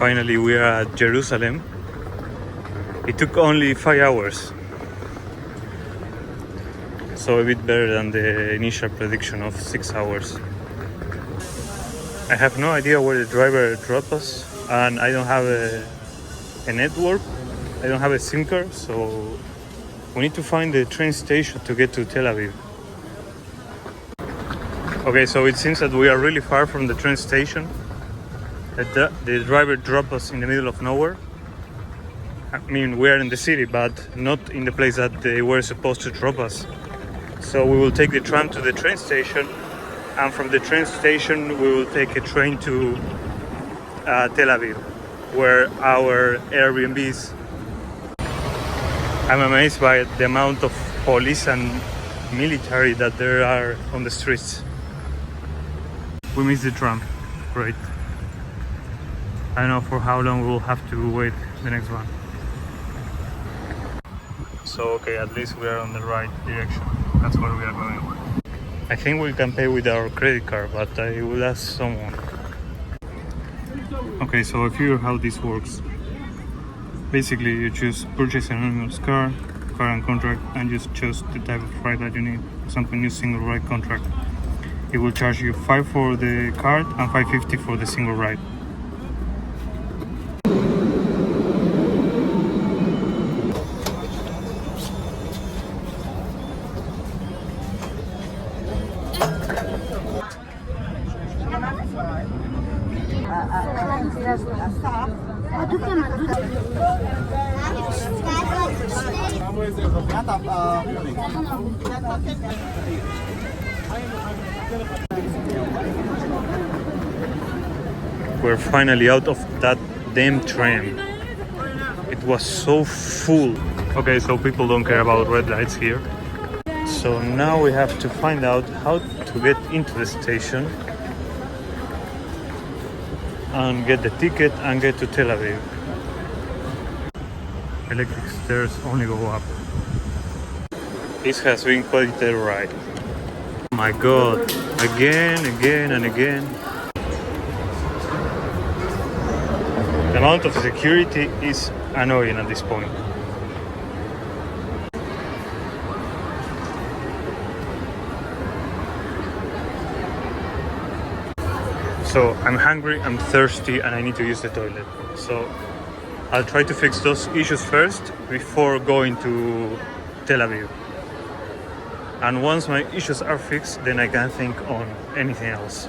Finally, we are at Jerusalem. It took only 5 hours. So a bit better than the initial prediction of 6 hours. I have no idea where the driver dropped us, and I don't have a network. I don't have a SIM card, so we need to find the train station to get to Tel Aviv. Okay, so it seems that we are really far from the train station. The driver dropped us in the middle of nowhere. I mean, we are in the city, but not in the place that they were supposed to drop us. So we will take the tram to the train station, and from the train station we will take a train to Tel Aviv, where our Airbnb is. I'm amazed by the amount of police and military that there are on the streets. We missed the tram. Great. I don't know for how long we'll have to wait the next one. So okay, at least we are on the right direction. That's where we are going. I think we can pay with our credit card, but I will ask someone. Okay, so I figure how this works. Basically, you choose purchase an anonymous car and contract, and just choose the type of ride that you need. For example, new single ride contract. It will charge you $5 for the card and $5.50 for the single ride. We're finally out of that damn train. It was so full. Okay, so people don't care about red lights here. So now we have to find out how to get into the station and get the ticket and get to Tel Aviv. Electric stairs only go up. This has been quite a ride. Oh my god, again and again. The amount of security is annoying at this point. So I'm hungry, I'm thirsty, and I need to use the toilet. So I'll try to fix those issues first before going to Tel Aviv. And once my issues are fixed, then I can think on anything else.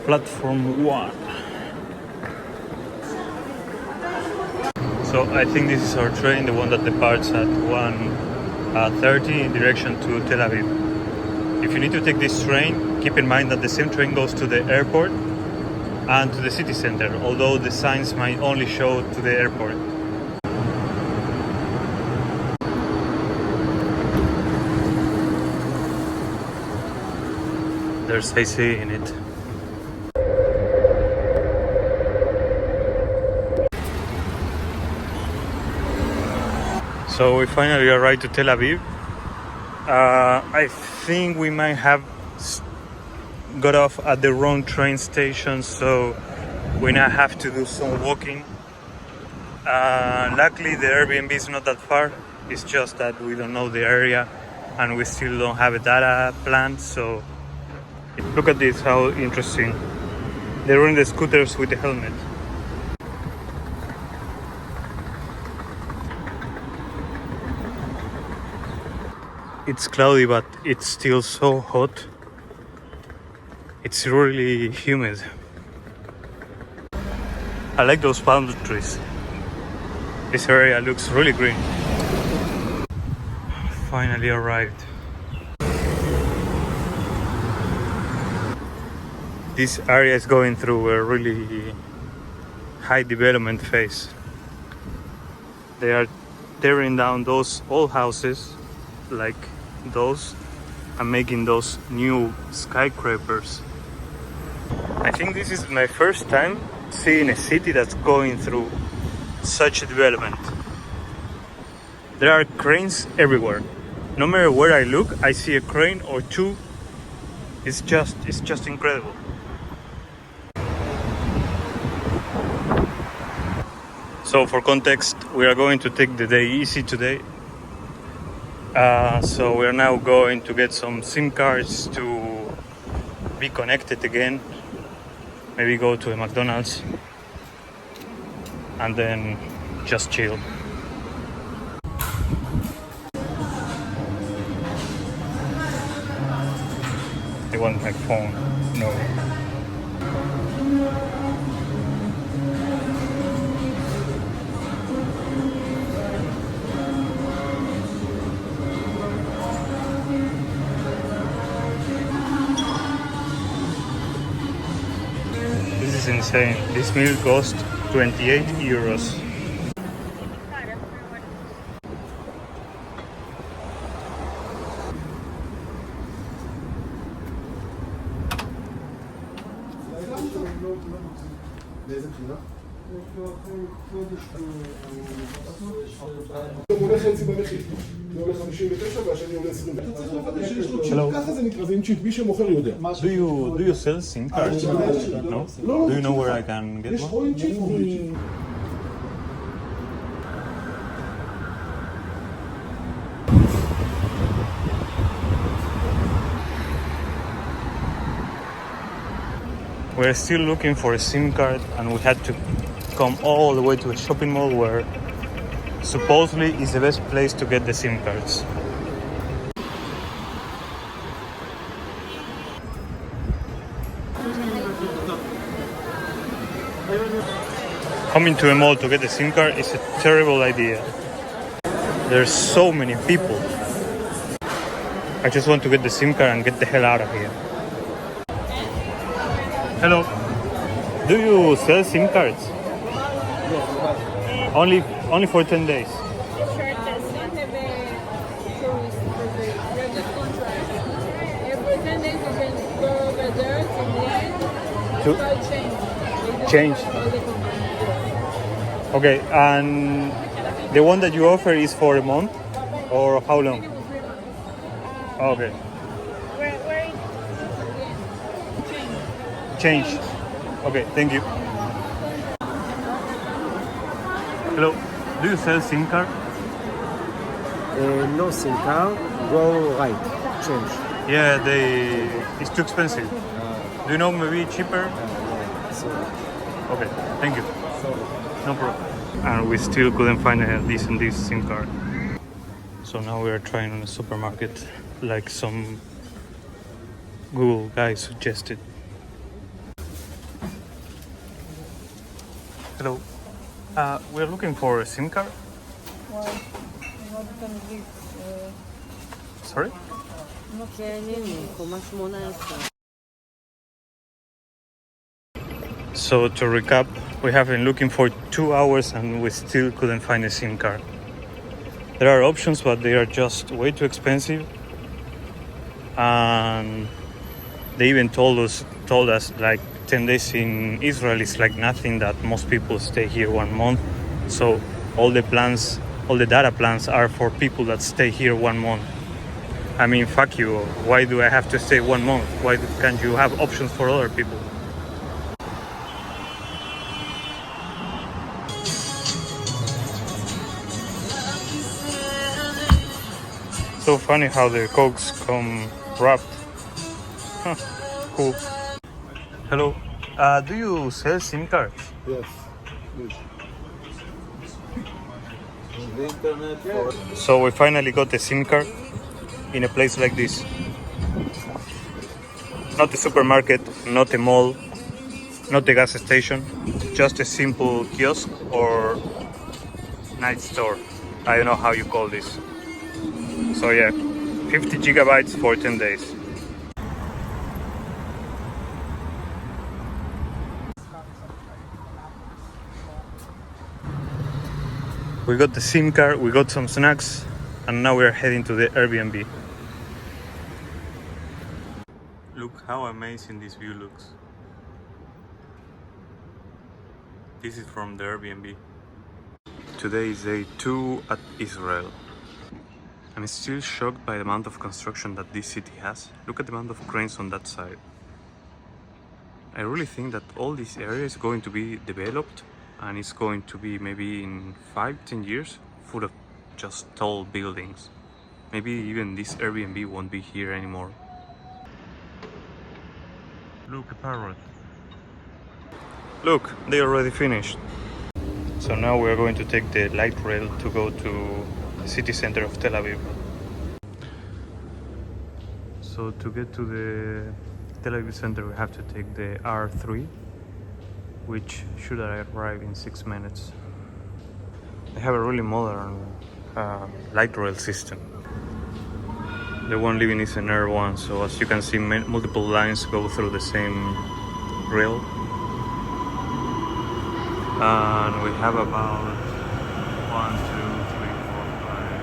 Platform 1. So I think this is our train, the one that departs at 1:30 in direction to Tel Aviv. If you need to take this train, keep in mind that the same train goes to the airport and to the city center, although the signs might only show to the airport. There's AC in it. So we finally arrived to Tel Aviv. I think we might have got off at the wrong train station, so we now have to do some walking. Luckily the Airbnb is not that far. It's just that we don't know the area and we still don't have a data plan. So look at this, how interesting. They're on the scooters with the helmet. It's cloudy, but it's still so hot. It's really humid. I like those palm trees. This area looks really green. Finally arrived. This area is going through a really high development phase. They are tearing down those old houses like those and making those new skyscrapers. I think this is my first time seeing a city that's going through such a development. There are cranes everywhere. No matter where I look, I see a crane or two It's just incredible. So for context, we are going to take the day easy today. So we are now going to get some SIM cards to be connected again. Maybe go to a McDonald's and then just chill. I want my phone. No. This is insane. This meal cost 28 euros. עולה חצי במחיר, זה עולה 59 והשני עולה 20. אתה צריך לוודא שיש לו צ'יפ, ככה זה נקרא, זה עם צ'יפ, מי שמוכר יודע. Do you sell SIM cards? No? Do you know where I can get יש one? או עם צ'יפ או בלי צ'יפ. We're still looking for a SIM card and we had to come all the way to a shopping mall where supposedly is the best place to get the SIM cards. Coming to a mall to get the SIM card is a terrible idea. There's so many people. I just want to get the SIM card and get the hell out of here. Hello. Do you sell SIM cards? Only for 10 days. Change. Okay, and the one that you offer is for a month or how long? Okay. Change. Okay, thank you. Hello. Do you sell SIM card? No SIM card, go right, change. Yeah, it's too expensive. Do you know maybe cheaper? Okay, thank you. No problem. And we still couldn't find a decent SIM card. So now we are trying on a supermarket like some Google guy suggested. Hello. We're looking for a SIM card. Why? What can give? Sorry? So to recap, we have been looking for 2 hours and we still couldn't find a SIM card. There are options, but they are just way too expensive. And they even told us like 10 days in Israel is like nothing, that most people stay here 1 month. So all the data plans are for people that stay here 1 month. I mean, fuck you. Why do I have to stay 1 month? Why can't you have options for other people? So funny how the Cokes come wrapped. Huh, cool. Hello. Do you sell SIM cards? Yes. So we finally got a SIM card in a place like this. Not a supermarket, not a mall, not a gas station, just a simple kiosk or night store. I don't know how you call this. So yeah, 50 gigabytes for 10 days. We got the SIM card, we got some snacks, and now we are heading to the Airbnb. Look how amazing this view looks. This is from the Airbnb. Today is day 2 at Israel. I'm still shocked by the amount of construction that this city has. Look at the amount of cranes on that side. I really think that all this area is going to be developed, and it's going to be maybe in 5-10 years full of just tall buildings. Maybe even this Airbnb won't be here anymore. Look, a parrot. Look, they already finished. So now we're going to take the light rail to go to the city center of Tel Aviv. So to get to the Tel Aviv center we have to take the R3, which should arrive in 6 minutes. They have a really modern light rail system. The one leaving is an R1, so as you can see multiple lines go through the same rail. And we have about 1, 2, 3, 4,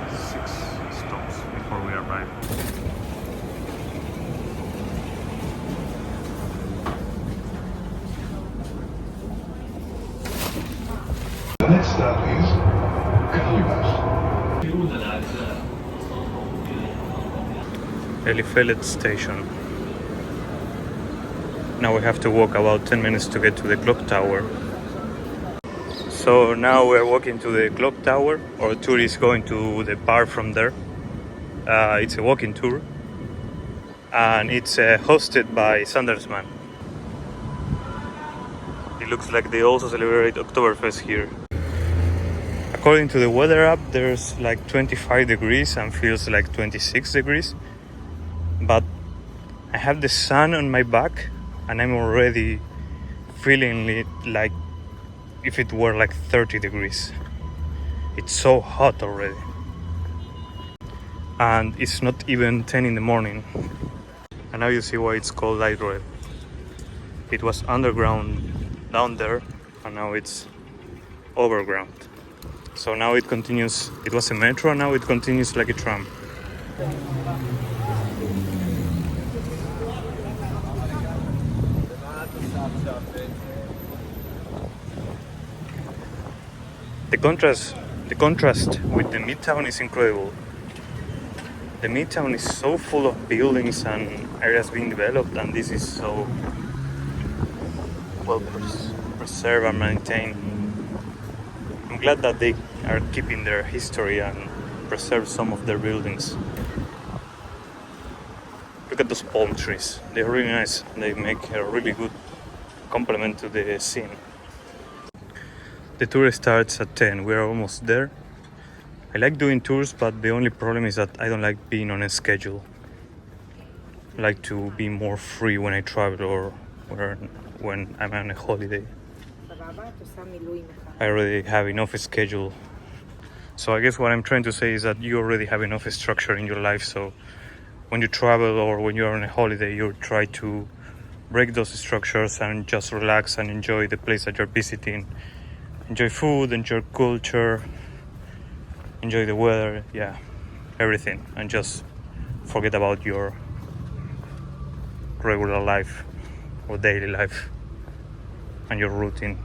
5, 6 stops before we arrive. The next stop is Galilee. Elifelet station. Now we have to walk about 10 minutes to get to the clock tower. So now we're walking to the clock tower. Our tour is going to the bar from there. It's a walking tour, and it's hosted by Sandersman. It looks like they also celebrate Oktoberfest here. According to the weather app, there's like 25 degrees and feels like 26 degrees. But I have the sun on my back and I'm already feeling it like if it were like 30 degrees. It's so hot already. And it's not even 10 in the morning. And now you see why it's called light rail. It was underground down there and now it's overground. So now it continues, it was a metro and now it continues like a tram. The contrast with the Midtown is incredible. The Midtown is so full of buildings and areas being developed, and this is so well preserved and maintained. I'm glad that they are keeping their history and preserve some of their buildings. Look at those palm trees. They're really nice. They make a really good complement to the scene. The tour starts at 10. We're almost there. I like doing tours, but the only problem is that I don't like being on a schedule. I like to be more free when I travel or when I'm on a holiday. I already have enough schedule. So I guess what I'm trying to say is that you already have enough structure in your life. So when you travel or when you're on a holiday, you try to break those structures and just relax and enjoy the place that you're visiting. Enjoy food, enjoy culture, enjoy the weather, yeah, everything. And just forget about your regular life or daily life and your routine.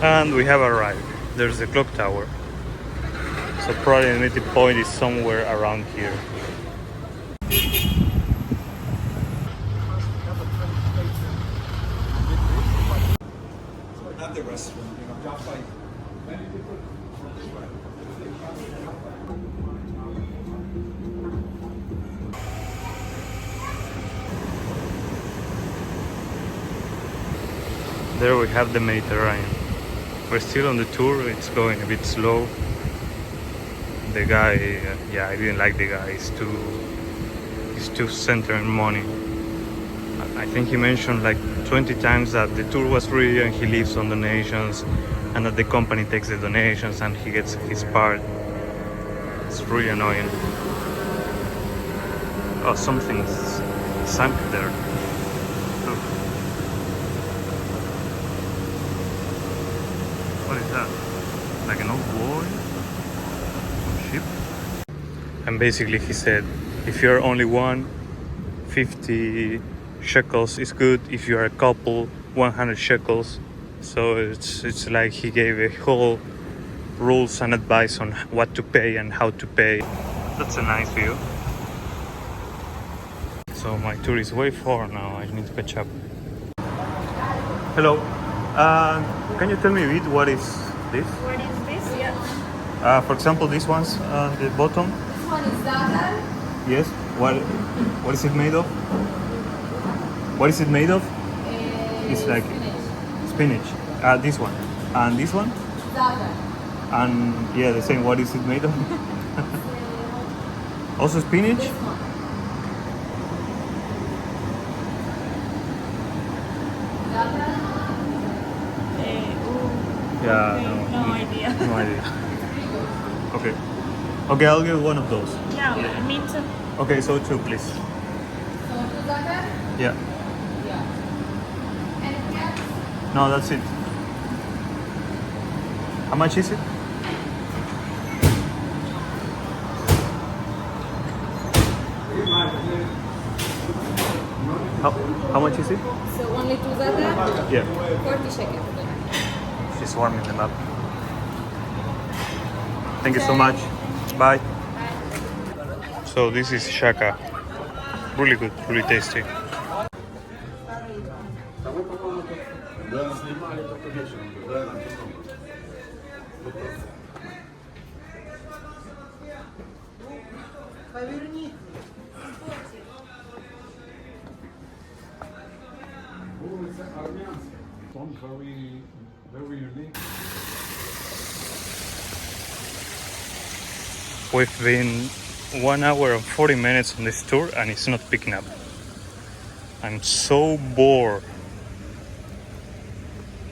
And we have arrived. There's the clock tower. So probably the meeting point is somewhere around here. Not the restaurant, Jaffa. There we have the Mediterranean. We're still on the tour, it's going a bit slow. The guy, I didn't like the guy. He's too centered on money. I think he mentioned like 20 times that the tour was free and he lives on donations, and that the company takes the donations and he gets his part. It's really annoying. Oh, something's sunk there. Look. What is that? Like an old boy? Ship? And basically he said, if you're only one, 50 shekels is good. If you are a couple, 100 shekels. So it's like he gave a whole rules and advice on what to pay and how to pay. That's a nice view. So my tour is way far now. I need to catch up. Hello. Can you tell me a bit what is this? What is this? Yeah. For example, these ones on the bottom. This one is za'atar. Yes. What is it made of? What is it made of? It's like spinach. This one. And this one? Za'atar. And yeah, the same. What is it made of? Also spinach? This one. Za'atar. Yeah, No idea. no idea. Okay. Okay, I'll get one of those. Yeah, me too. Okay, so two, please. So two za'atar? Yeah. Yeah. Anything else? No, that's it. How much is it? How much is it? So only two za'atar? Yeah. 40 shekels. She's warming them up. Thank you so much. Bye. So this is shaka. Really good, really tasty. Very unique. We've been 1 hour and 40 minutes on this tour and it's not picking up. I'm so bored.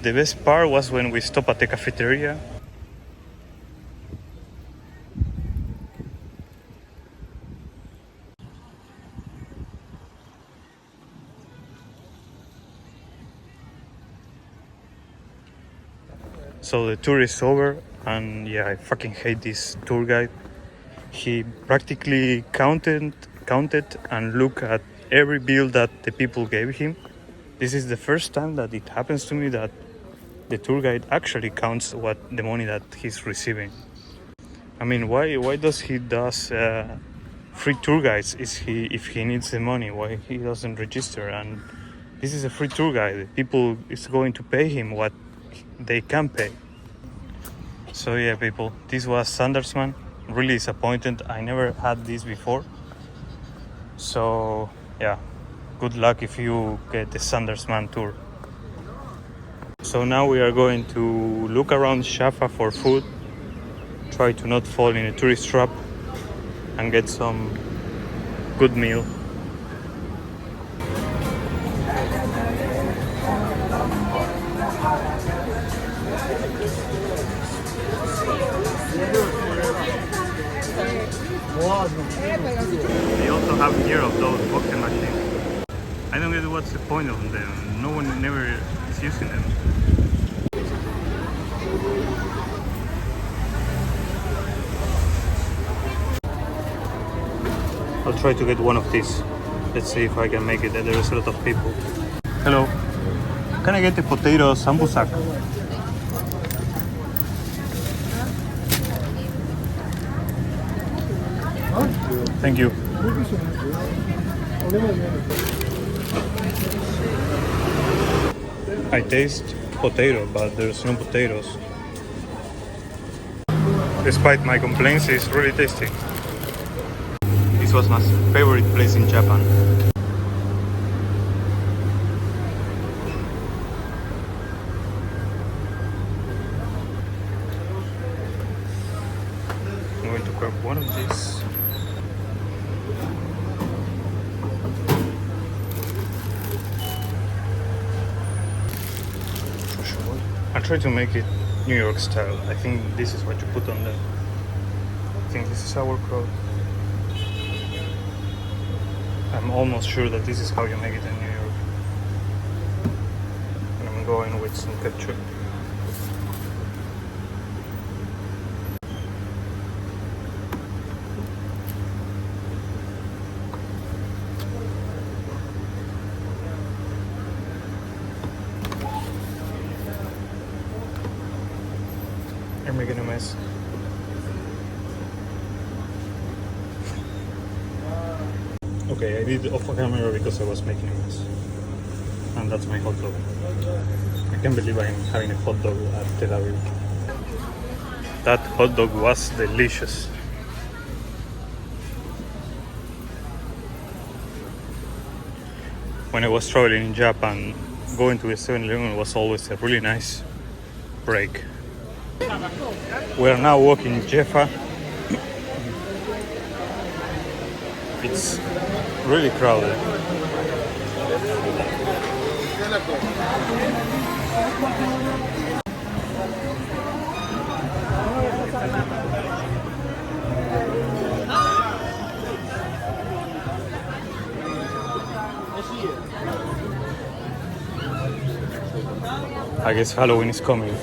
The best part was when we stopped at the cafeteria. So the tour is over and yeah, I fucking hate this tour guide. He practically counted and looked at every bill that the people gave him. This is the first time that it happens to me that the tour guide actually counts what the money that he's receiving. I mean, why does he does free tour guides? If he needs the money, why he doesn't register? And this is a free tour guide. People is going to pay him what they can pay. So yeah, people, this was Sandersman. Really disappointed. I never had this before. So yeah, good luck if you get the Sandersman tour. So now we are going to look around Jaffa for food, try to not fall in a tourist trap and get some good meal. They also have here of those boxing machines. I don't get what's the point of them. No one never is using them. I'll try to get one of these. Let's see if I can make it. There is a lot of people. Hello. Can I get the potato sambusak? Thank you. I taste potato, but there's no potatoes. Despite my complaints, it's really tasty. This was my favorite place in Japan. I'm going to grab one of these. I'll try to make it New York style. I think this is what you put on there. I think this is sauerkraut. I'm almost sure that this is how you make it in New York. And I'm going with some ketchup. Okay, I did off camera because I was making a mess. And that's my hot dog. I can't believe I'm having a hot dog at Tel Aviv. That hot dog was delicious. When I was traveling in Japan, going to a 7-Eleven was always a really nice break. We are now walking Jaffa. It's really crowded. I guess Halloween is coming.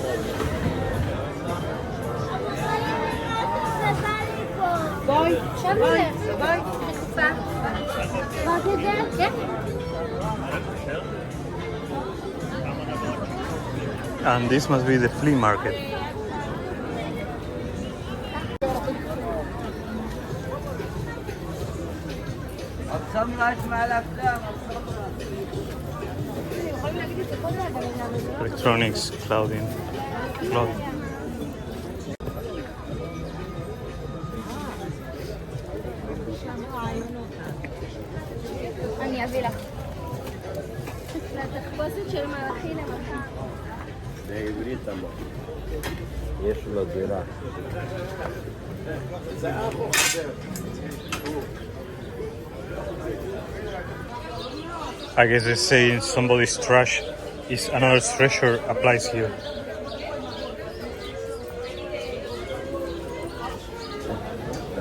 And this must be the flea market. Electronics, clothing. אני אביא לך. לתחפושת של מלאכי למחר. בעברית אמר. יש לו דירה. I guess they say somebody's trash is another treasure applies here.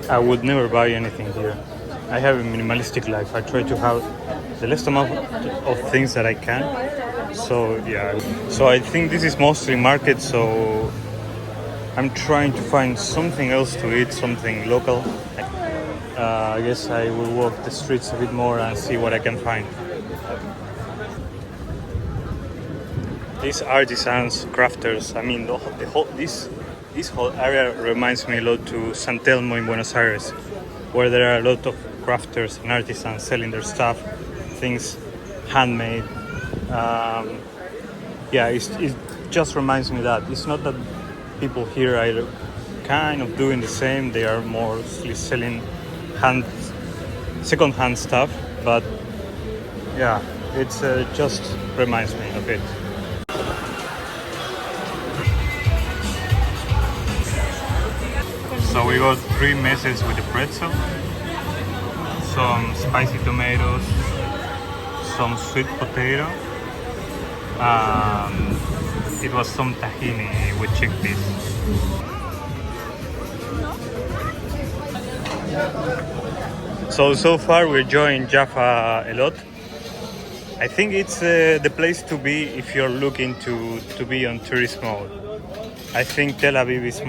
I would never buy anything here. I have a minimalistic life. I try to have the least amount of things that I can. So yeah. So I think this is mostly market, so I'm trying to find something else to eat, something local. I guess I will walk the streets a bit more and see what I can find. These artisans, crafters, I mean, this whole area reminds me a lot to San Telmo in Buenos Aires, where there are a lot of crafters and artisans selling their stuff, things handmade. It just reminds me that it's not that people here are kind of doing the same. They are mostly selling second-hand stuff, but yeah, it's just reminds me of it. So we got 3 messes with the pretzel, some spicy tomatoes, some sweet potato, it was some tahini with chickpeas. So far we're enjoying Jaffa a lot. I think it's the place to be if you're looking to be on tourist mode. I think Tel Aviv is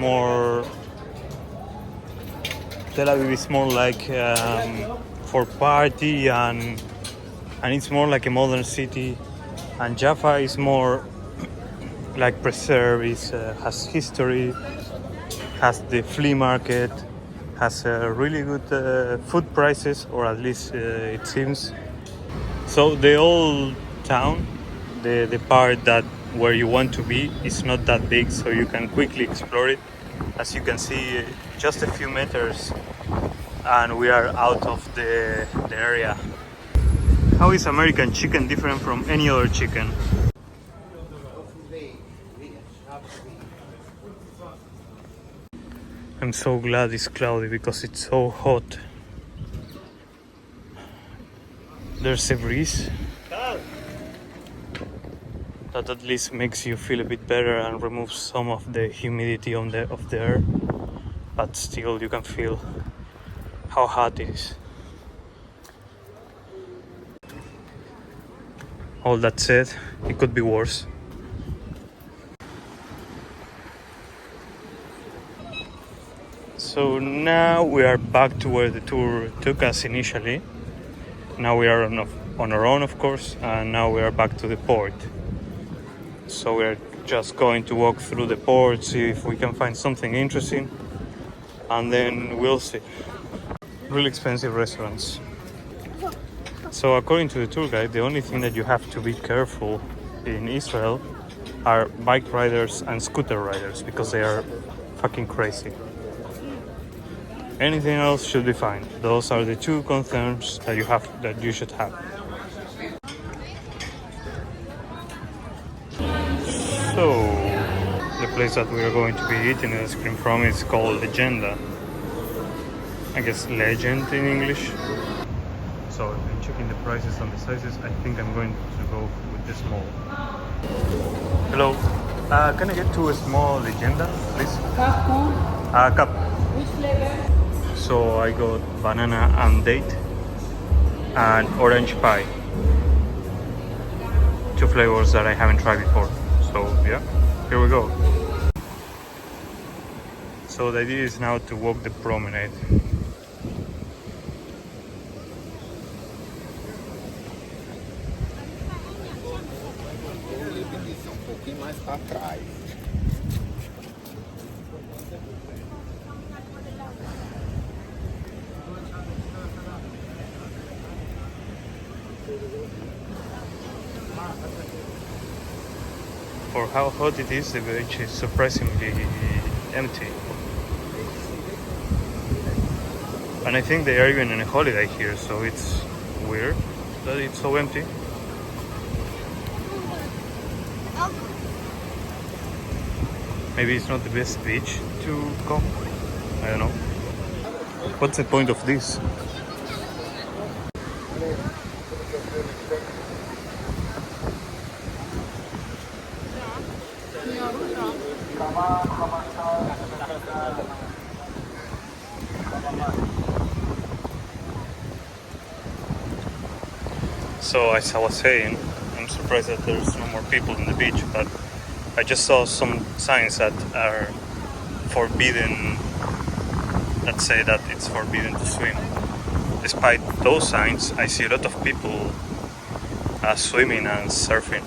more like for party and it's more like a modern city, and Jaffa is more like preserved, has history, has the flea market, has really good food prices, or at least it seems. So the old town, the part that where you want to be, is not that big, so you can quickly explore it. As you can see, just a few meters and we are out of the area. How is American chicken different from any other chicken? I'm so glad it's cloudy because it's so hot. There's a breeze that at least makes you feel a bit better and removes some of the humidity of the air, but still you can feel how hot it is. All that said, it could be worse. So now we are back to where the tour took us initially. Now we are on our own, of course, and now we are back to the port. So we're just going to walk through the port, see if we can find something interesting, and then we'll see. Really expensive restaurants. So according to the tour guide, the only thing that you have to be careful in Israel are bike riders and scooter riders because they are fucking crazy. Anything else should be fine. Those are the two concerns that you should have. So the place that we are going to be eating ice cream from is called Legenda. I guess legend in English. So I've been checking the prices on the sizes. I think I'm going to go with the small. Hello. Can I get two small Legenda, please? Cup. Which flavor? So I got banana and date and orange pie. Two flavors that I haven't tried before. So yeah, here we go. So the idea is now to walk the promenade. Mais para trás. For how hot it is, the beach is surprisingly empty. And I think they are even on a holiday here, so it's weird that it's so empty. Maybe it's not the best beach to come. I don't know. What's the point of this? So as I was saying, I'm surprised that there's no more people in the beach, but I just saw some signs that are forbidden, that say that it's forbidden to swim. Despite those signs, I see a lot of people swimming and surfing.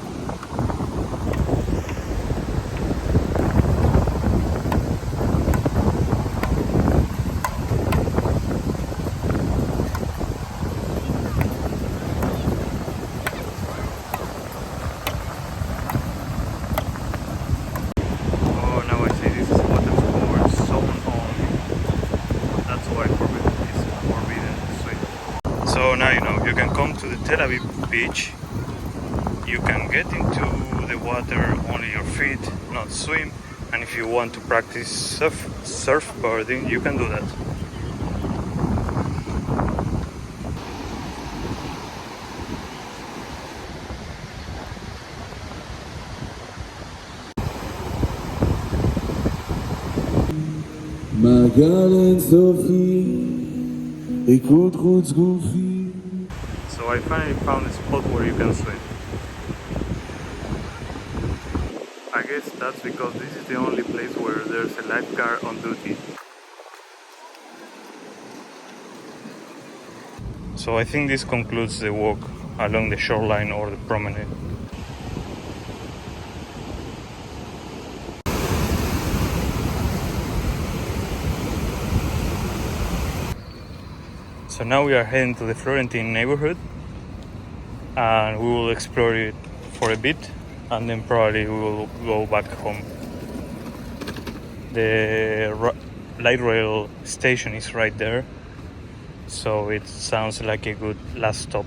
So now you know, you can come to the Tel Aviv beach, you can get into the water only your feet, not swim, and if you want to practice surfboarding, you can do that. So I finally found a spot where you can swim. I guess that's because this is the only place where there's a lifeguard on duty. So I think this concludes the walk along the shoreline or the promenade. So now we are heading to the Florentine neighborhood and we will explore it for a bit and then probably we will go back home. The light rail station is right there, so it sounds like a good last stop.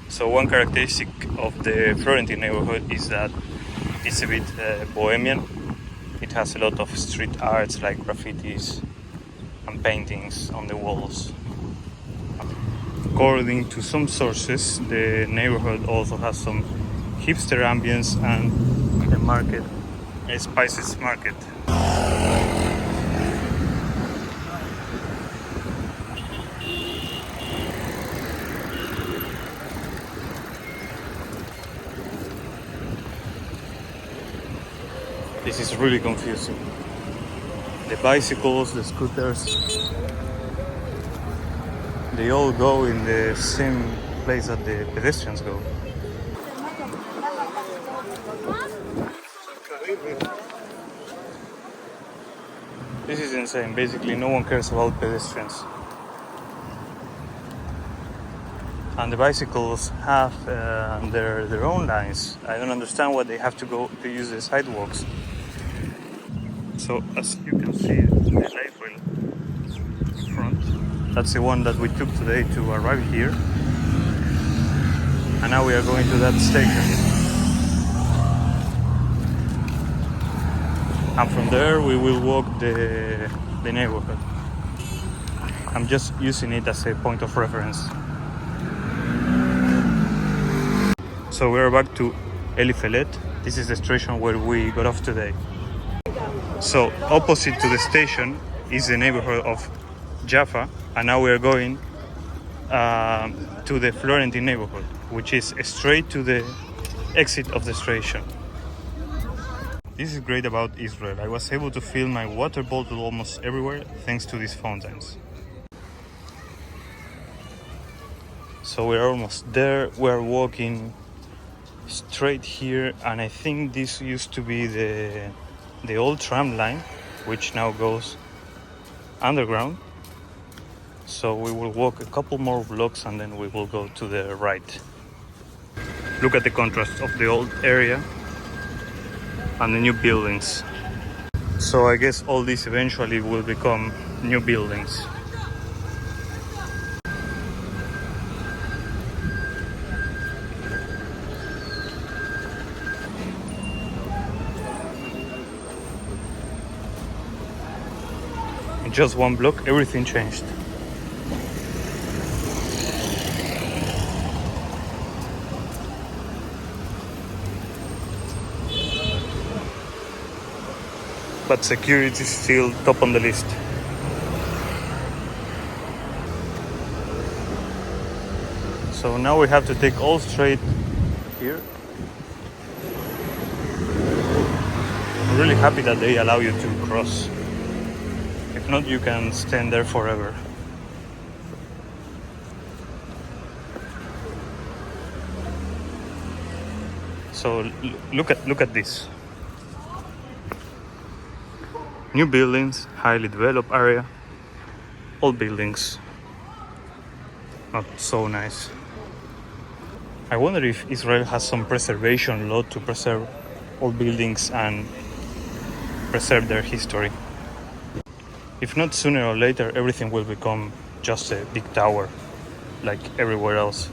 So one characteristic of the Florentine neighborhood is that it's a bit bohemian. It has a lot of street arts like graffitis and paintings on the walls. According to some sources, the neighborhood also has some hipster ambience and a market, a spices market. This is really confusing. The bicycles, the scooters, they all go in the same place that the pedestrians go. This is insane. Basically, no one cares about pedestrians. and the bicycles have their own lines. I don't understand why they have to go to use the sidewalks. So as you can see, the light rail front, that's the one that we took today to arrive here, and now we are going to that station, and from there we will walk the neighborhood. I'm just using it as a point of reference. So we're back to Elifelet. This is the station where we got off today. So opposite to the station is the neighborhood of Jaffa, and now we are going to the Florentine neighborhood, which is straight to the exit of the station. This is great about Israel. I was able to fill my water bottle almost everywhere thanks to these fountains. So we're almost there. We're walking straight here, and I think this used to be the old tram line, which now goes underground. So we will walk a couple more blocks and then we will go to the right. Look at the contrast of the old area and the new buildings. So I guess all this eventually will become new buildings. In just one block, everything changed. But security is still top on the list. So now we have to take all straight here. I'm really happy that they allow you to cross. If not, you can stand there forever. So look at this. New buildings, highly developed area. Old buildings, not so nice. I wonder if Israel has some preservation law to preserve old buildings and preserve their history. If not, sooner or later everything will become just a big tower like everywhere else.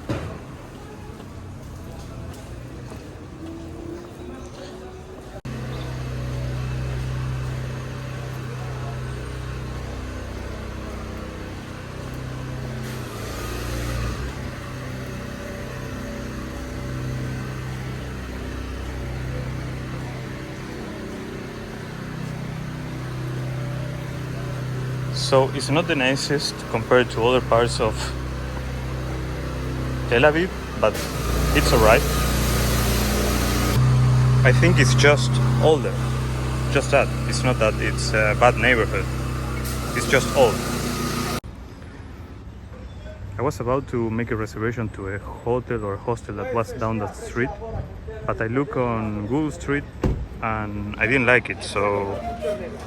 So it's not the nicest compared to other parts of Tel Aviv, but it's alright. I think it's just older. Just that. It's not that it's a bad neighborhood. It's just old. I was about to make a reservation to a hotel or hostel that was down that street, but I look on Google Street and I didn't like it, so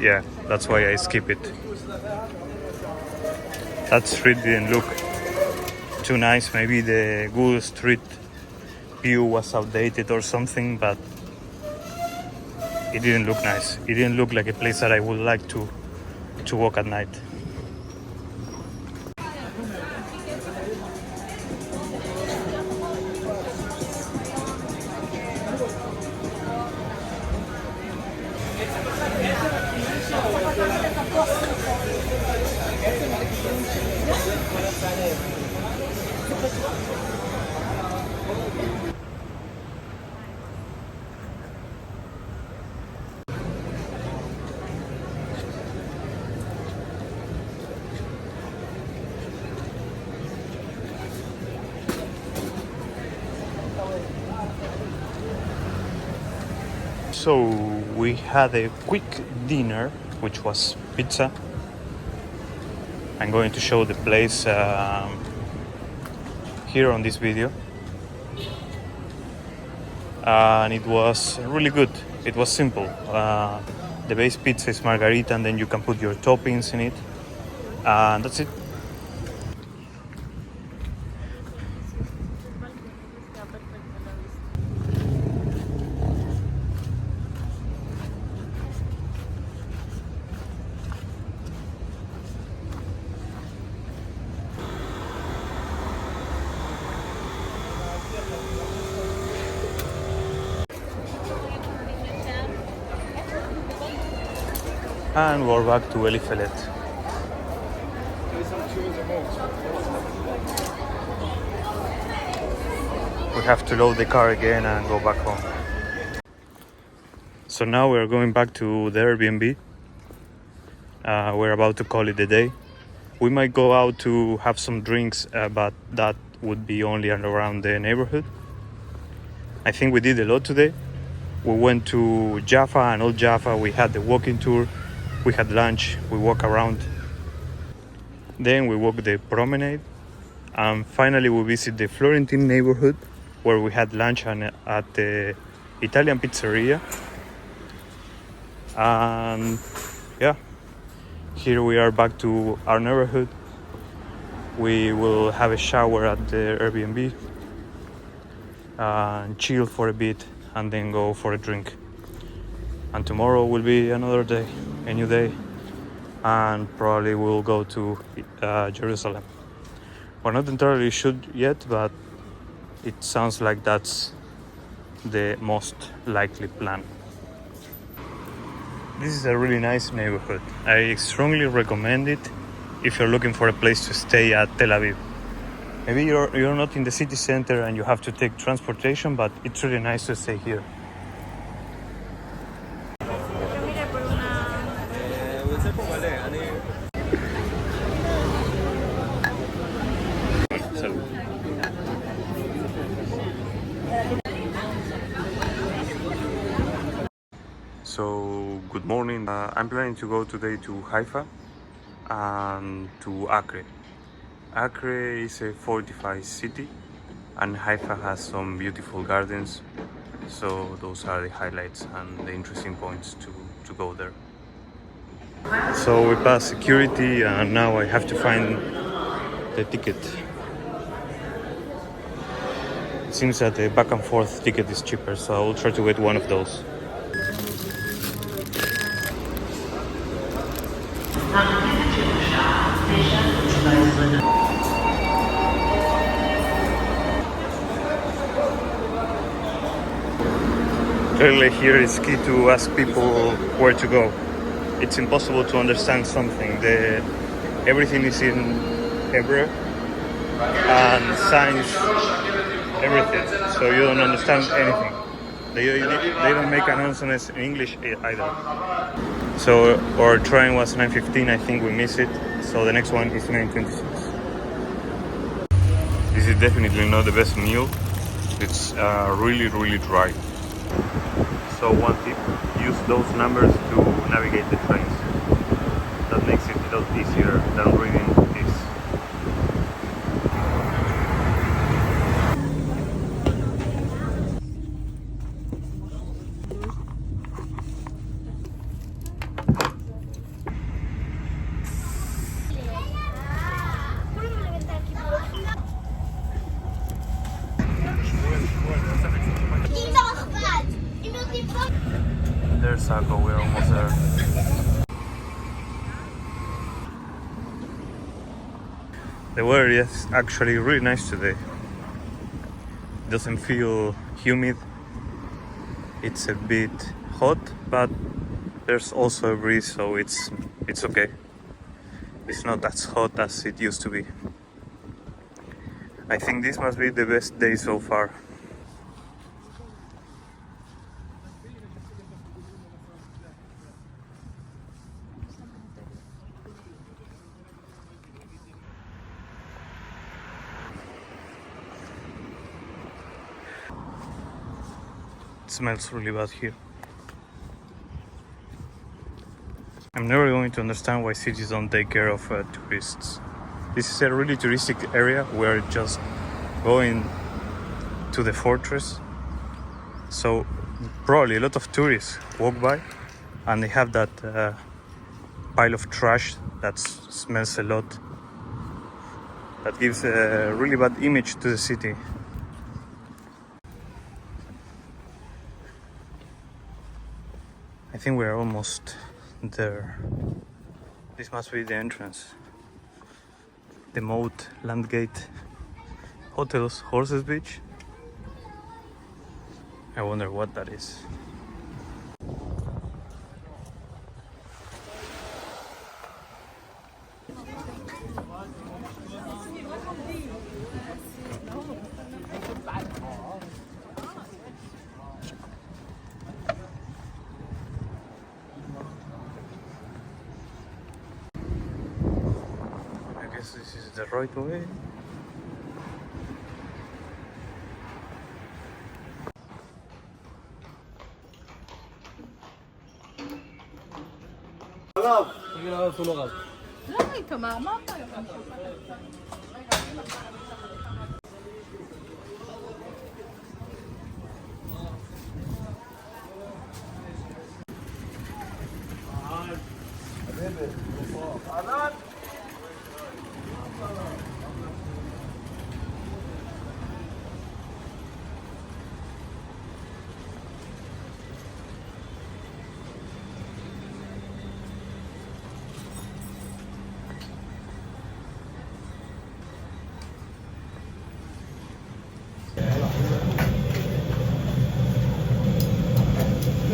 yeah, that's why I skip it. That street didn't look too nice. Maybe the Google Street view was outdated or something, but it didn't look nice. It didn't look like a place that I would like to walk at night. So we had a quick dinner, which was pizza. I'm going to show the place here on this video. And it was really good. It was simple. The base pizza is margarita, and then you can put your toppings in it. And that's it. And we're back to Eliphalet. We have to load the car again and go back home. So now we're going back to the Airbnb. We're about to call it a day. We might go out to have some drinks, but that would be only around the neighborhood. I think we did a lot today. We went to Jaffa and Old Jaffa. We had the walking tour. We had lunch. We walked around. Then we walked the promenade. And finally we visit the Florentine neighborhood, where we had lunch at the Italian pizzeria. And yeah, here we are back to our neighborhood. We will have a shower at the Airbnb and chill for a bit and then go for a drink. And tomorrow will be another day, a new day, and probably we'll go to Jerusalem. We're not entirely sure yet, but it sounds like that's the most likely plan. This is a really nice neighborhood. I strongly recommend it if you're looking for a place to stay at Tel Aviv. Maybe you're not in the city center and you have to take transportation, but it's really nice to stay here. So, good morning. I'm planning to go today to Haifa and to Acre. Acre is a fortified city and Haifa has some beautiful gardens. So those are the highlights and the interesting points to go there. So we passed security and now I have to find the ticket. It seems that the back and forth ticket is cheaper, so I will try to get one of those. Clearly here it's key to ask people where to go. It's impossible to understand something. Everything is in Hebrew and signs, everything. So you don't understand anything. They don't make announcements in English either. So our train was 9:15, I think we missed it. So the next one is 9:26. This is definitely not the best meal. It's really, really dry. So one tip, use those numbers to navigate the trains. That makes it a lot easier than reading this. There's Akko, we're almost there. The weather is actually really nice today. It doesn't feel humid. It's a bit hot, but there's also a breeze, so it's okay. It's not as hot as it used to be. I think this must be the best day so far. It smells really bad here. I'm never going to understand why cities don't take care of tourists. This is a really touristic area. We're just going to the fortress. So probably a lot of tourists walk by and they have that pile of trash that smells a lot. That gives a really bad image to the city. I think we're almost there. This must be the entrance. The moat, land gate, hotels, Horses Beach. I wonder what that is. I guess this is the right way.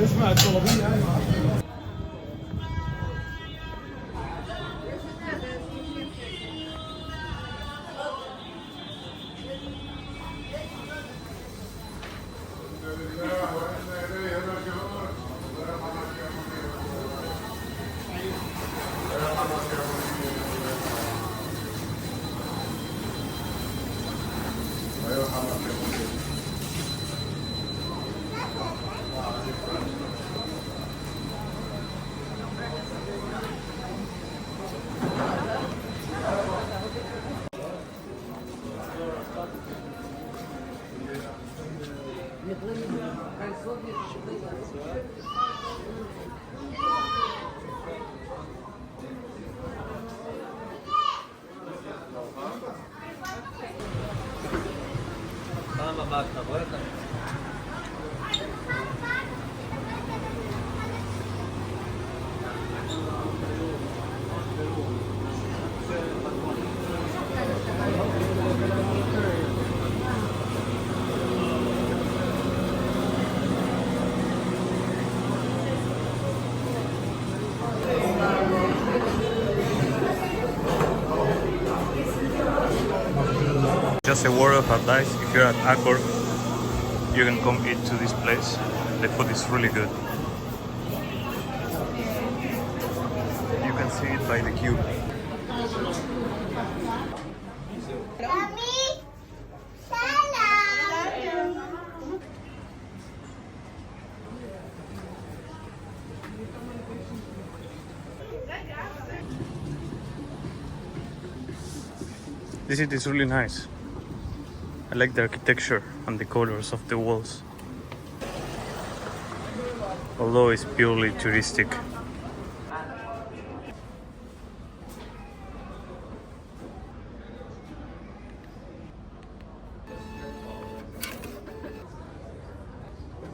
اسمع الطلبية هاي. Just a word of advice, if you're at Acre, you can come eat to this place. The food is really good. You can see it by the queue. This is really nice. I like the architecture and the colors of the walls. Although it's purely touristic.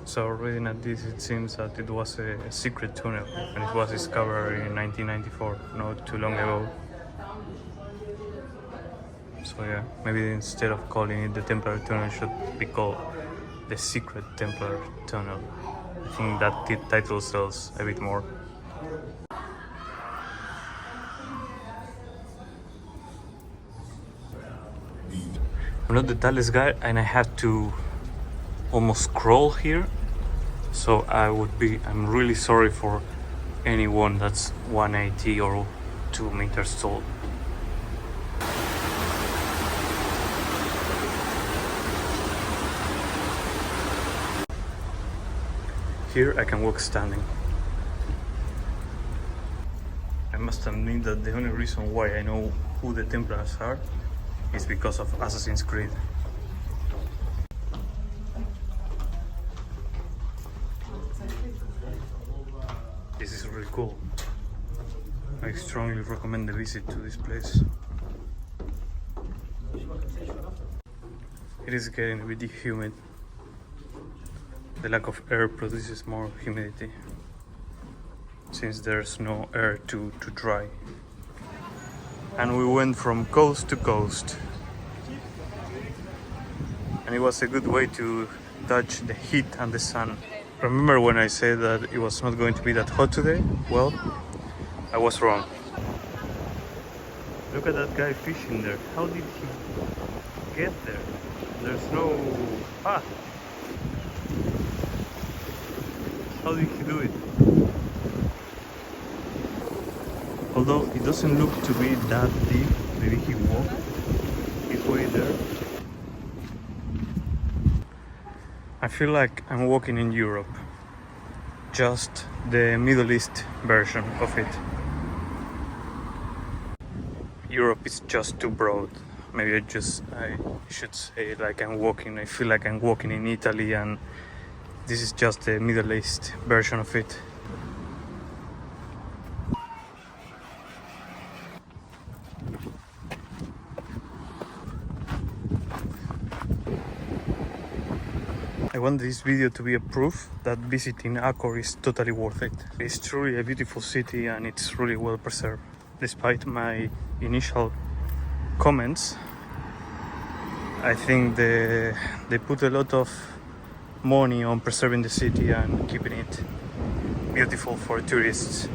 So reading at this, it seems that it was a secret tunnel and it was discovered in 1994, not too long ago. So yeah, maybe instead of calling it the Templar Tunnel, it should be called the Secret Templar Tunnel. I think that title sells a bit more. I'm not the tallest guy and I had to almost crawl here. So I'm really sorry for anyone that's 180 or 2 meters tall. Here I can walk standing. I must admit that the only reason why I know who the Templars are is because of Assassin's Creed. This is really cool. I strongly recommend the visit to this place. It is getting a bit humid. The lack of air produces more humidity since there's no air to dry. And we went from coast to coast. And it was a good way to dodge the heat and the sun. Remember when I said that it was not going to be that hot today? Well, I was wrong. Look at that guy fishing there. How did he get there? There's no path. How did he do it? Although it doesn't look to be that deep, maybe he walked his way there. I feel like I'm walking in Europe, just the Middle East version of it. Europe is just too broad. Maybe I should say like I feel like I'm walking in Italy, and this is just the Middle East version of it. I want this video to be a proof that visiting Acre is totally worth it. It's truly a beautiful city and it's really well preserved. Despite my initial comments, I think they put a lot of money on preserving the city and keeping it beautiful for tourists.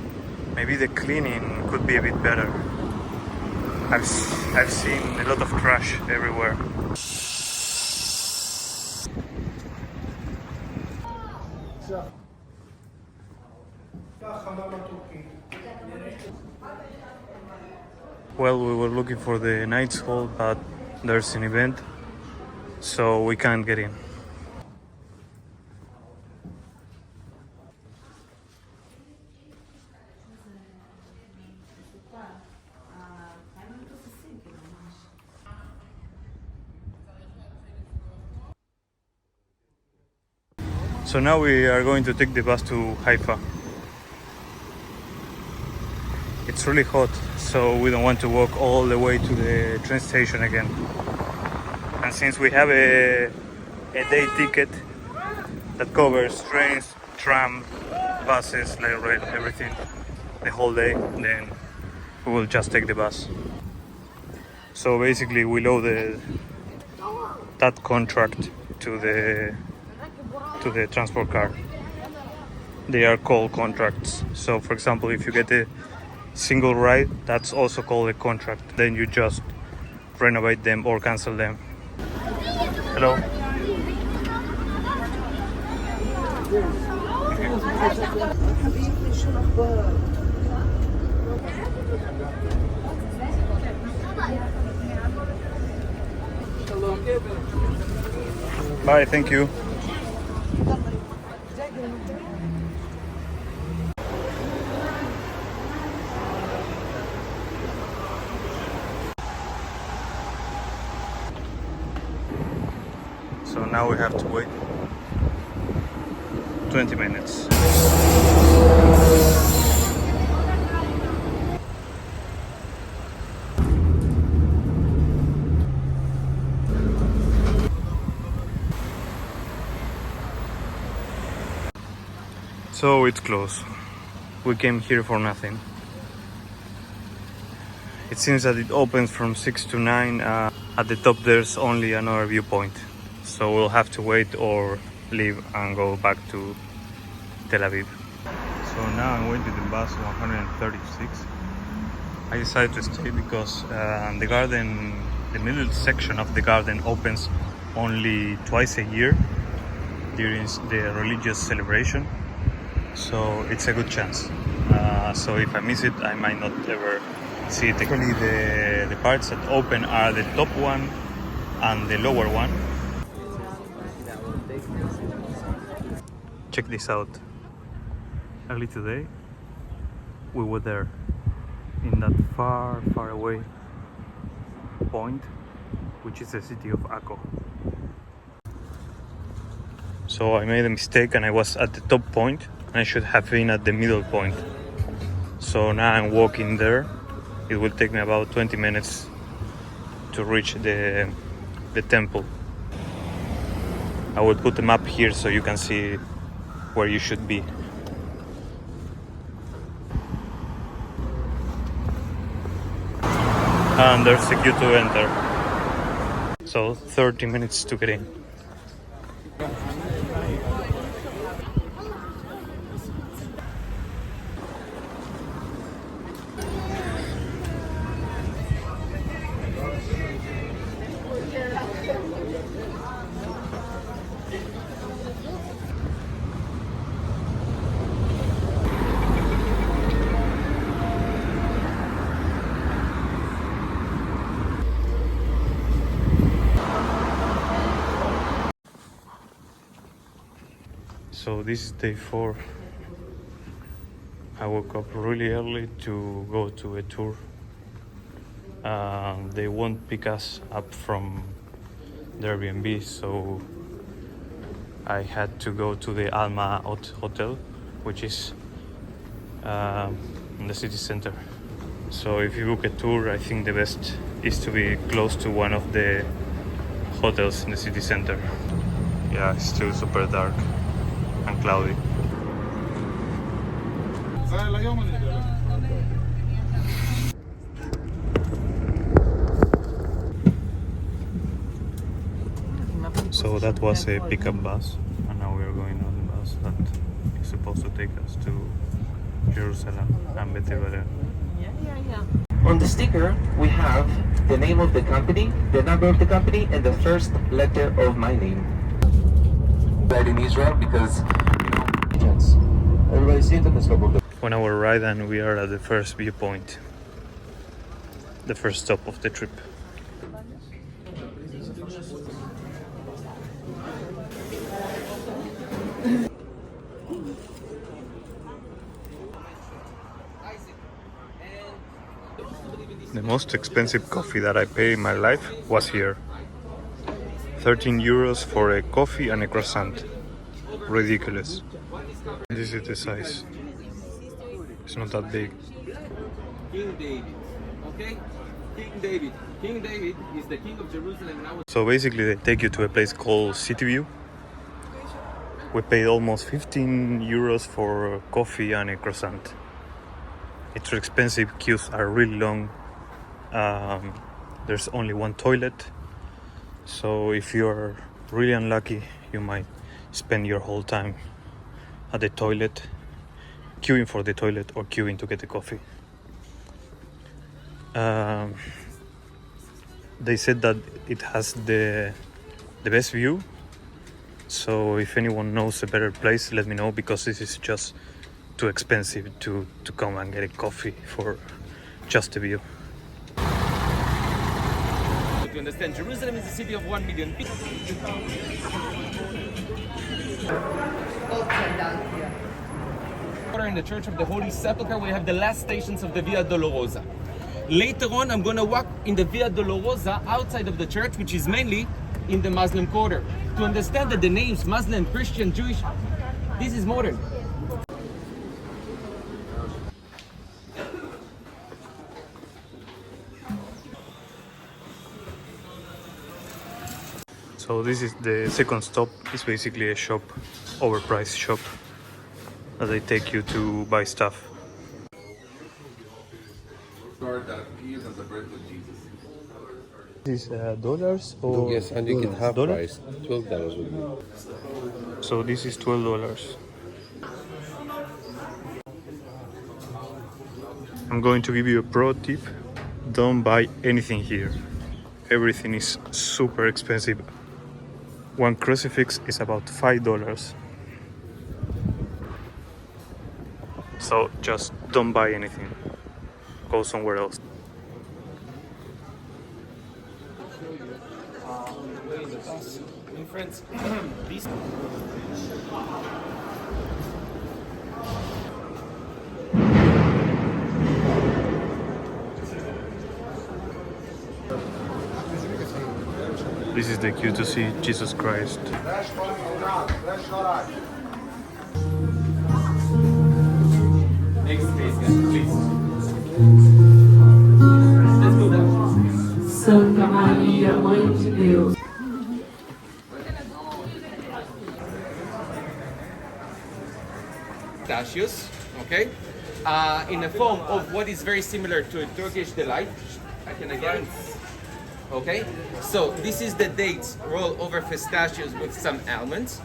Maybe the cleaning could be a bit better. I've seen a lot of trash everywhere. Well, we were looking for the Knights Hall, but there's an event, so we can't get in. So now we are going to take the bus to Haifa. It's really hot, so we don't want to walk all the way to the train station again. And since we have a day ticket that covers trains, tram, buses, light rail, everything, the whole day, then we will just take the bus. So basically we owe that contract to the transport car. They are called contracts. So for example, if you get a single ride, that's also called a contract. Then you just renovate them or cancel them. Hello. Bye, thank you. So now we have to wait 20 minutes. So it's close. We came here for nothing. It seems that it opens from 6 to 9. At the top there's only another viewpoint. So we'll have to wait or leave and go back to Tel Aviv. So now I'm waiting to the bus 136. I decided to stay because the middle section of the garden opens only twice a year during the religious celebration. So it's a good chance. So if I miss it, I might not ever see it. Actually, the parts that open are the top one and the lower one. Check this out. Early today, we were there in that far away point, which is the city of Akko. So I made a mistake and I was at the top point. I should have been at the middle point. So now I'm walking there. It will take me about 20 minutes to reach the temple. I will put a map here so you can see where you should be. And there's a queue to enter. So 30 minutes to get in. So this is day 4. I woke up really early to go to a tour. They won't pick us up from the Airbnb, so I had to go to the Alma Hotel, which is in the city center. So if you book a tour, I think the best is to be close to one of the hotels in the city center. Yeah, it's still super dark and cloudy. So that was a pickup bus, and now we are going on the bus that is supposed to take us to Jerusalem and Bethlehem. On the sticker, we have the name of the company, the number of the company, and the first letter of my name. But in Israel, because, everybody seems to the 1 hour ride, and we are at the first viewpoint, the first stop of the trip. The most expensive coffee that I paid in my life was here. 13 euros for a coffee and a croissant. Ridiculous. This is the size. It's not that big. King David, okay? King David. King David is the king of Jerusalem now. So basically they take you to a place called City View. We paid almost 15 euros for coffee and a croissant. It's expensive, queues are really long. There's only one toilet. So if you're really unlucky, you might spend your whole time at the toilet, queuing for the toilet or queuing to get the coffee. They said that it has the best view. So if anyone knows a better place, let me know, because this is just too expensive to come and get a coffee for just the view. To understand, Jerusalem is a city of 1 million people. In the Church of the Holy Sepulchre, we have the last stations of the Via Dolorosa. Later on, I'm going to walk in the Via Dolorosa outside of the church, which is mainly in the Muslim quarter. To understand that the names Muslim, Christian, Jewish, this is modern. So this is the second stop. It's basically a shop, overpriced shop, that they take you to buy stuff. That appears as the birth of Jesus. This is dollars or Yes, and you can have dollars? price. $12 would be. So this is $12. I'm going to give you a pro tip. Don't buy anything here. Everything is super expensive. One crucifix is about $5. So just don't buy anything. Go somewhere else. In France, this This is the queue to see Jesus Christ. next space, guys, please. Let's go down. Santa Maria, Mãe de Deus. Pistachios, okay? In a form of what is very similar to a Turkish delight. I can again. Okay, so this is the dates rolled over pistachios with some almonds.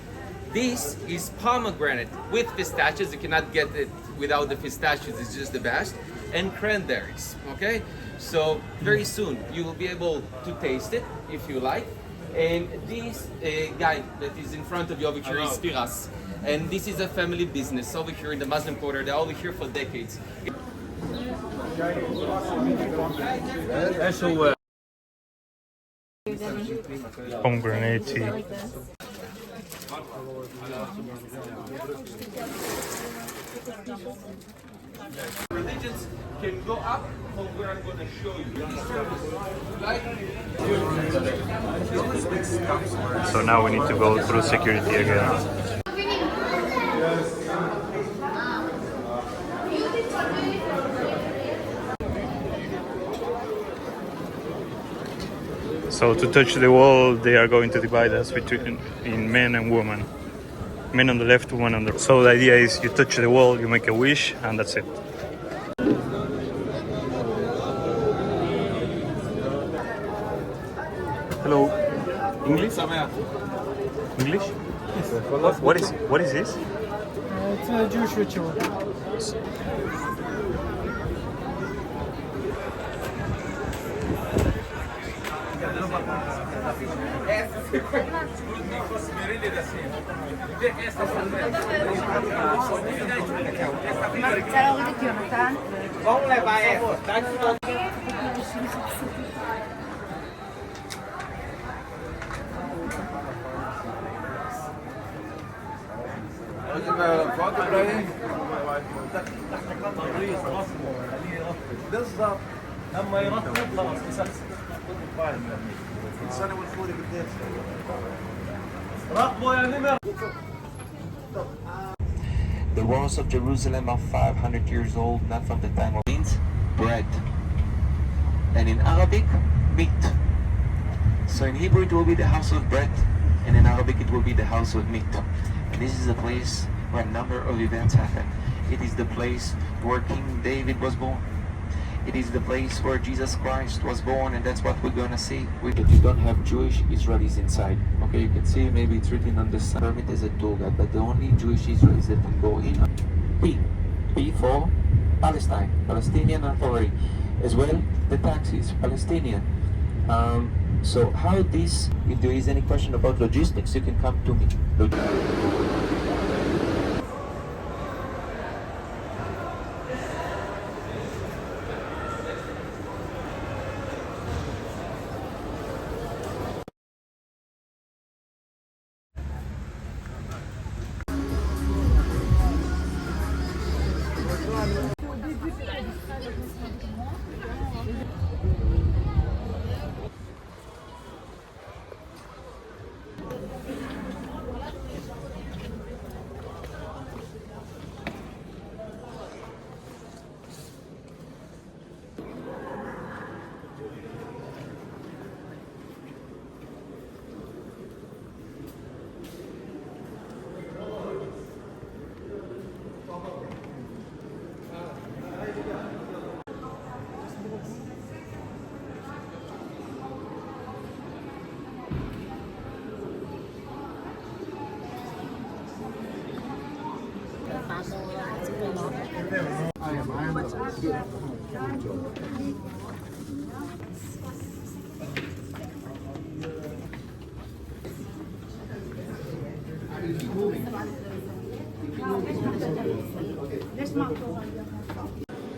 This is pomegranate with pistachios. You cannot get it without the pistachios, it's just the best. And cranberries, okay? So very soon you will be able to taste it if you like. And this guy that is in front of you over here is Piras. And this is a family business over here in the Muslim quarter. They're over here for decades. pomegranate tea. Religions can go up from where I'm going to show you. So now we need to go through security again. So to touch the wall, they are going to divide us between men and women. Men on the left, women on the right. So the idea is you touch the wall, you make a wish, and that's it. Hello. English? English? What is this? It's a Jewish ritual. Vamos levar essa, tá? Foto pra ele. بالضبط لما يرطب خلاص يسخسخ السنه والفوري بالدير راقبوا يا نمر. The walls of Jerusalem are 500 years old, not from the time of means bread. And in Arabic, meat. So in Hebrew it will be the house of bread, and in Arabic it will be the house of meat. And this is a place where a number of events happen. It is the place where King David was born. It is the place where Jesus Christ was born, and that's what we're gonna see. If you don't have Jewish Israelis inside, okay, you can see maybe it's written on the side. Permit as a tour guide, but the only Jewish Israelis that can go in. P for Palestine, Palestinian Authority, as well the taxis, Palestinian. So how this? If there is any question about logistics, you can come to me.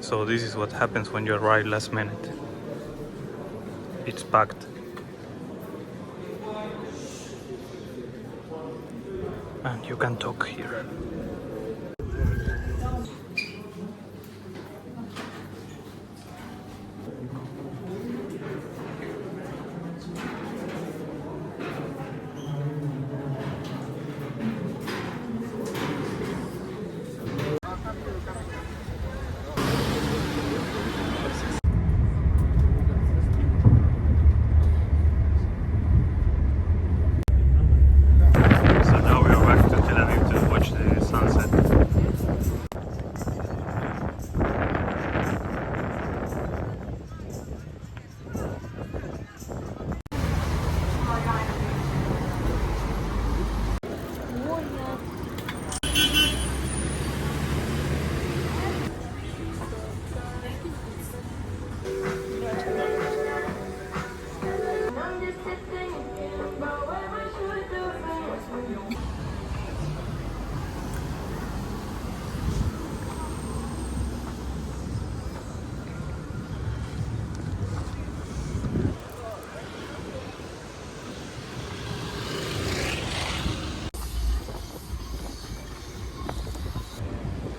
So this is what happens when you arrive last minute. It's packed. And you can talk here.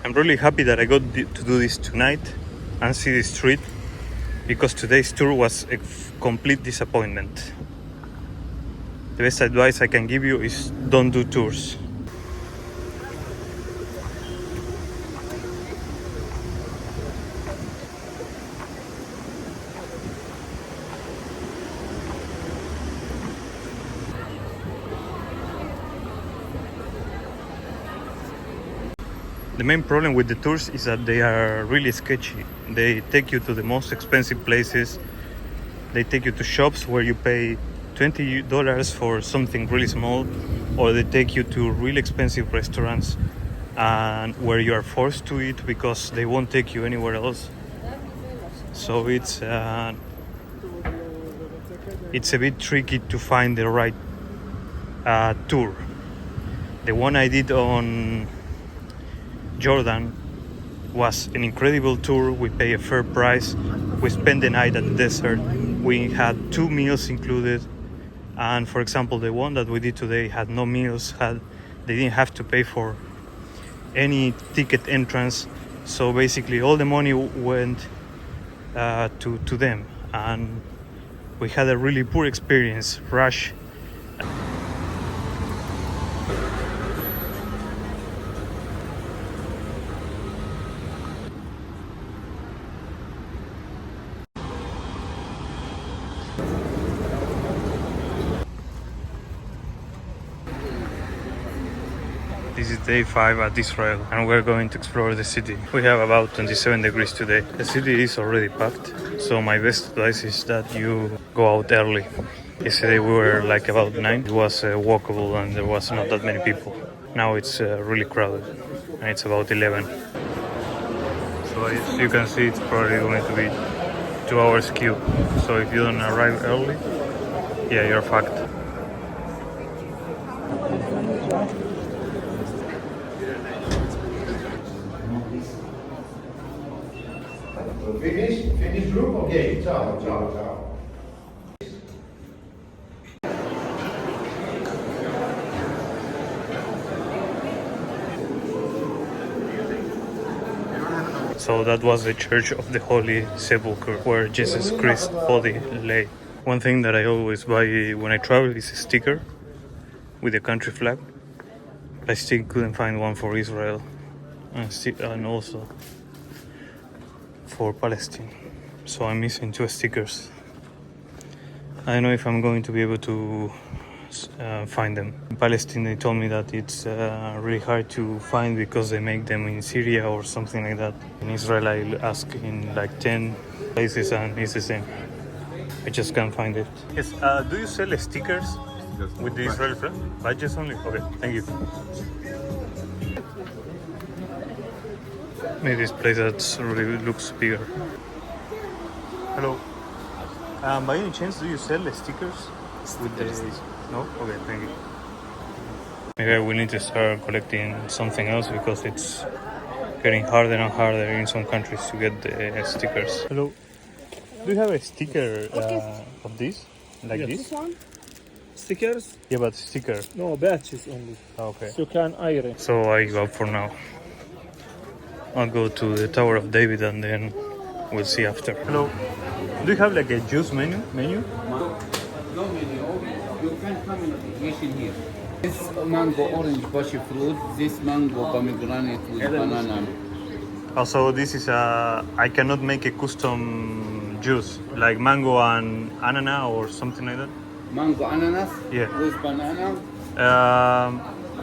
I'm really happy that I got to do this tonight and see the street, because today's tour was a complete disappointment. The best advice I can give you is don't do tours. The main problem with the tours is that they are really sketchy. They take you to the most expensive places. They take you to shops where you pay $20 for something really small, or they take you to really expensive restaurants and where you are forced to eat because they won't take you anywhere else. So it's a bit tricky to find the right tour. The one I did on Jordan was an incredible tour. We pay a fair price. We spent the night at the desert. We had 2 meals included, and for example, the one that we did today had no meals. They didn't have to pay for any ticket entrance. So basically, all the money went to them, and we had a really poor experience. Rush. This is day 5 at Israel, and we're going to explore the city. We have about 27 degrees today. The city is already packed, so my best advice is that you go out early. Yesterday we were like about 9. It was walkable and there was not that many people. Now it's really crowded, and it's about 11. So as you can see, it's probably going to be 2 hours queue. So if you don't arrive early, yeah, you're fucked. Finish group? Okay, ciao, ciao, ciao. So that was the Church of the Holy Sepulchre, where Jesus Christ's body lay. One thing that I always buy when I travel is a sticker with the country flag. I still couldn't find one for Israel and also for Palestine. So I'm missing 2 stickers. I don't know if I'm going to be able to find them. In Palestine, they told me that it's really hard to find because they make them in Syria or something like that. In Israel, I ask in like 10 places and it's the same. I just can't find it. Yes. Do you sell stickers with the Israeli flag? Badges only? Okay, thank you. Maybe this place that really looks bigger. Hello. By any chance, do you sell stickers with the... No? Okay, thank you. Maybe we need to start collecting something else because it's getting harder and harder in some countries to get the stickers. Hello. Do you have a sticker of this? Like this? This one? Stickers? Yeah, but sticker. No, batches only. Okay. So you can iron. So I give up for now. I'll go to the Tower of David and then we'll see after. Hello. Do you have like a juice menu? No menu. You can come in mission here. This mango orange passion fruit. This mango pomegranate with banana. Also, this is I cannot make a custom juice like mango and ananas or something like that. Mango ananas. Yeah. With banana.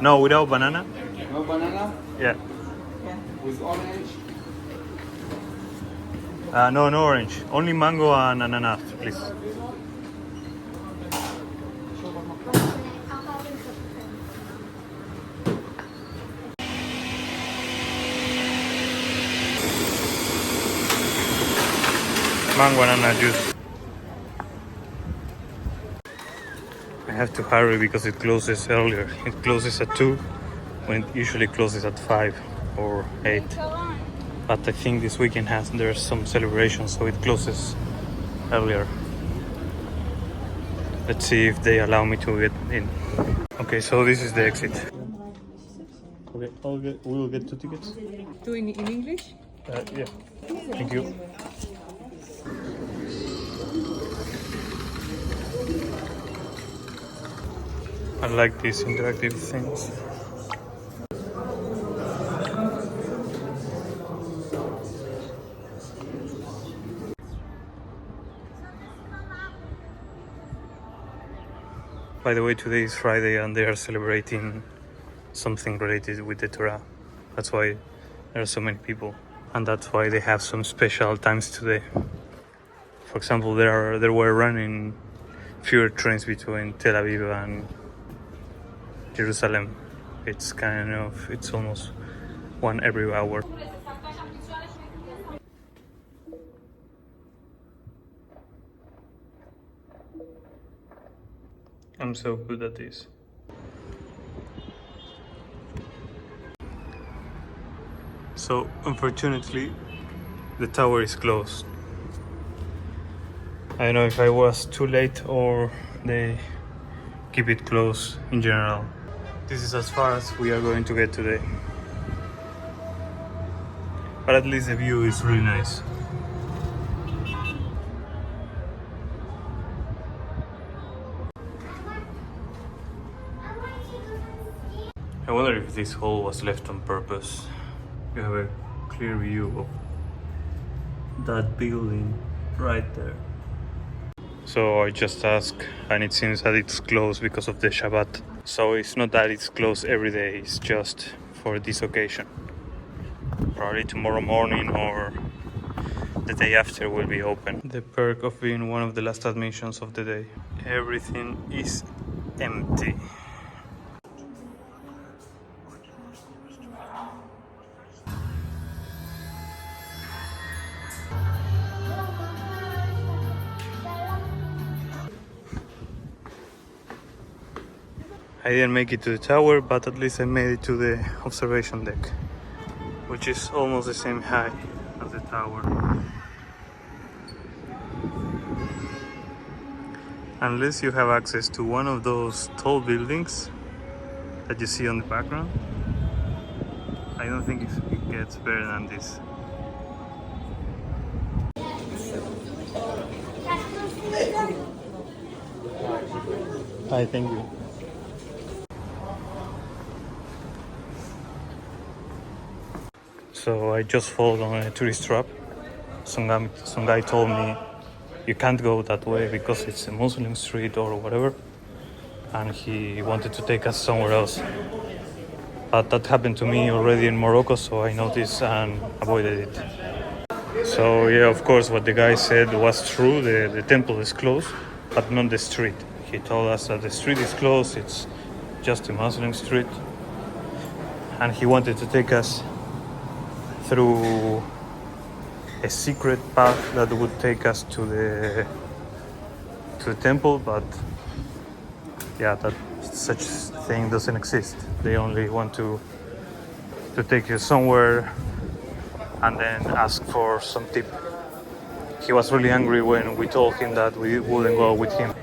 No, without banana. No banana. Yeah. With orange. No orange. Only mango and ananas, please. Mango banana juice. I have to hurry because it closes earlier. It closes at 2 when it usually closes at 5 or 8. But I think this weekend there's some celebration, so it closes earlier. Let's see if they allow me to get in. Okay, so this is the exit. Okay. Okay, we'll get 2 tickets. Do in English? Yeah. Thank you. I like these interactive things. By the way, today is Friday and they are celebrating something related with the Torah. That's why there are so many people. And that's why they have some special times today. For example, there were running fewer trains between Tel Aviv and Jerusalem. It's almost one every hour. I'm so good at this. So unfortunately, the tower is closed. I don't know if I was too late or they keep it closed in general. This is as far as we are going to get today. But at least the view is really nice. I wonder if this hole was left on purpose. You have a clear view of that building right there. So I just asked, and it seems that it's closed because of the Shabbat. So it's not that it's closed every day, it's just for this occasion. Probably tomorrow morning or the day after will be open. The perk of being one of the last admissions of the day. Everything is empty. I didn't make it to the tower, but at least I made it to the observation deck, which is almost the same height as the tower. Unless you have access to one of those tall buildings that you see on the background, I don't think it gets better than this. Hi, thank you. So I just followed on a tourist trap. Some guy told me you can't go that way because it's a Muslim street or whatever, and he wanted to take us somewhere else. But that happened to me already in Morocco, so I noticed and avoided it. So yeah, of course what the guy said was true. The temple is closed, but not the street. He told us that the street is closed, it's just a Muslim street, and he wanted to take us through a secret path that would take us to the temple, but yeah, that such thing doesn't exist. They only want to take you somewhere and then ask for some tip. He was really angry when we told him that we wouldn't go with him.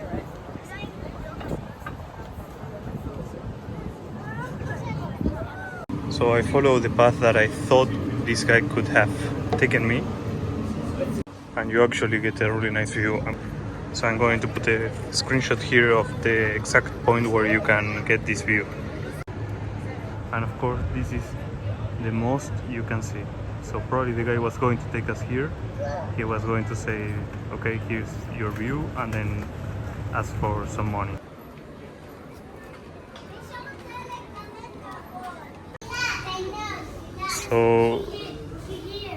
So I followed the path that I thought this guy could have taken me, and you actually get a really nice view. So I'm going to put a screenshot here of the exact point where you can get this view. And of course this is the most you can see. So probably the guy was going to take us here. He was going to say, okay, here's your view, and then ask for some money. So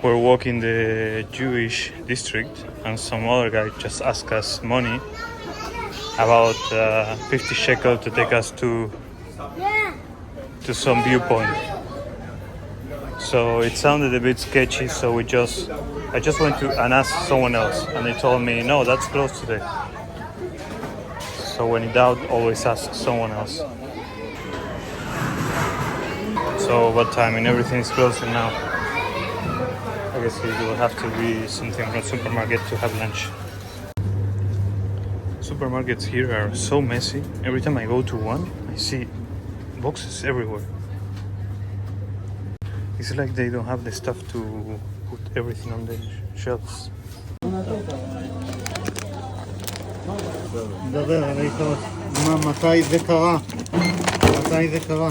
we're walking the Jewish district, and some other guy just asked us money, about 50 shekel to take us to some viewpoint. So it sounded a bit sketchy, so I just went to and asked someone else, and they told me, no, that's closed today. So when in doubt, always ask someone else. So what time? And everything is closing now. I guess it will have to be something from a supermarket to have lunch. Supermarkets here are so messy. Every time I go to one, I see boxes everywhere. It's like they don't have the stuff to put everything on the shelves. נדבר על העיקר, מתי זה קרה? מתי זה קרה?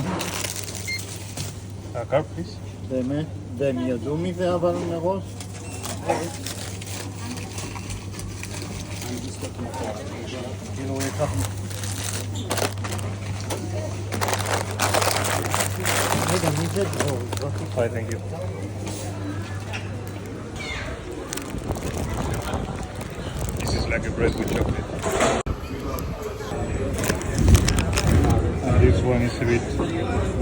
A car, please. באמת? והם ידעו מזה אבל מראש? כאילו ייקח... רגע, מי זה דרור? Hi, thank you. This is like a bread with chocolate. And this one is a bit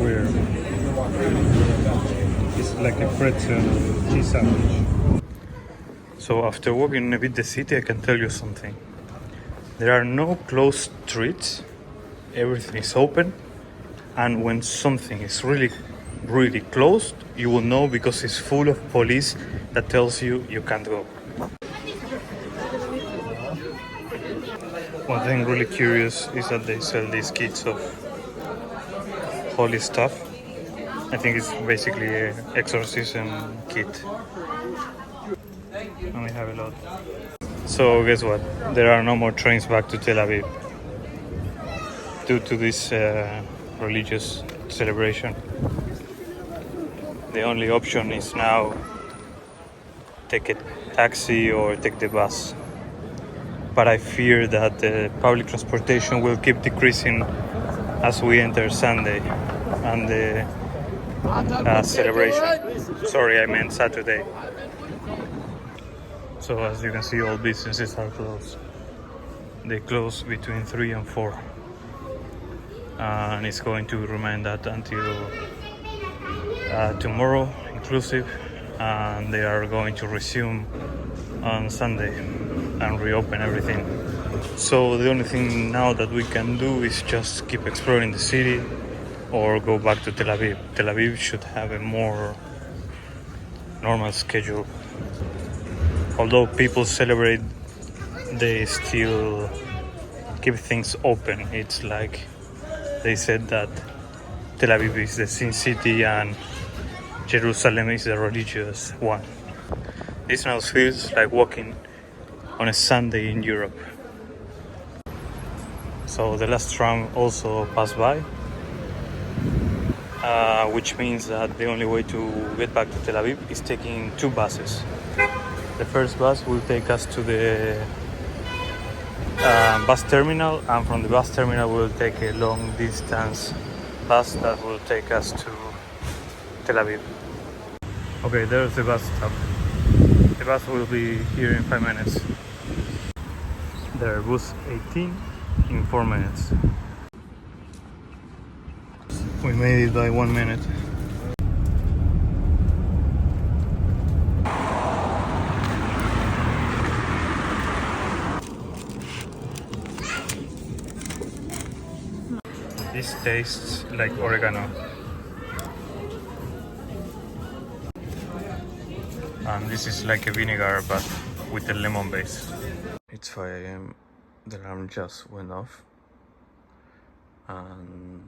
weird. It's like a pretzel cheese sandwich. So after walking a bit the city, I can tell you something. There are no closed streets. Everything is open. And when something is really closed, you will know because it's full of police that tells you you can't go. One thing really curious is that they sell these kits of holy stuff. I think it's basically an exorcism kit. And we have a lot. So guess what? There are no more trains back to Tel Aviv due to this religious celebration. The only option is now take a taxi or take the bus. But I fear that the public transportation will keep decreasing as we enter Sunday and the celebration. Sorry, I meant Saturday. So as you can see, all businesses are closed. They close between 3 and 4. And it's going to remain that until tomorrow inclusive, and they are going to resume on Sunday and reopen everything. So the only thing now that we can do is just keep exploring the city or go back to Tel Aviv. Tel Aviv should have a more normal schedule. Although people celebrate, they still keep things open. It's like they said that Tel Aviv is the sin city and Jerusalem is the religious one. This now feels like walking on a Sunday in Europe. So the last tram also passed by, which means that the only way to get back to Tel Aviv is taking 2 buses. The first bus will take us to the bus terminal, and from the bus terminal we'll take a long distance bus that will take us to Tel Aviv. Okay, there's the bus stop. The bus will be here in 5 minutes. There, bus 18 in 4 minutes. We made it by 1 minute. This tastes like oregano. And this is like a vinegar but with a lemon base. It's 5 a.m. The alarm just went off. And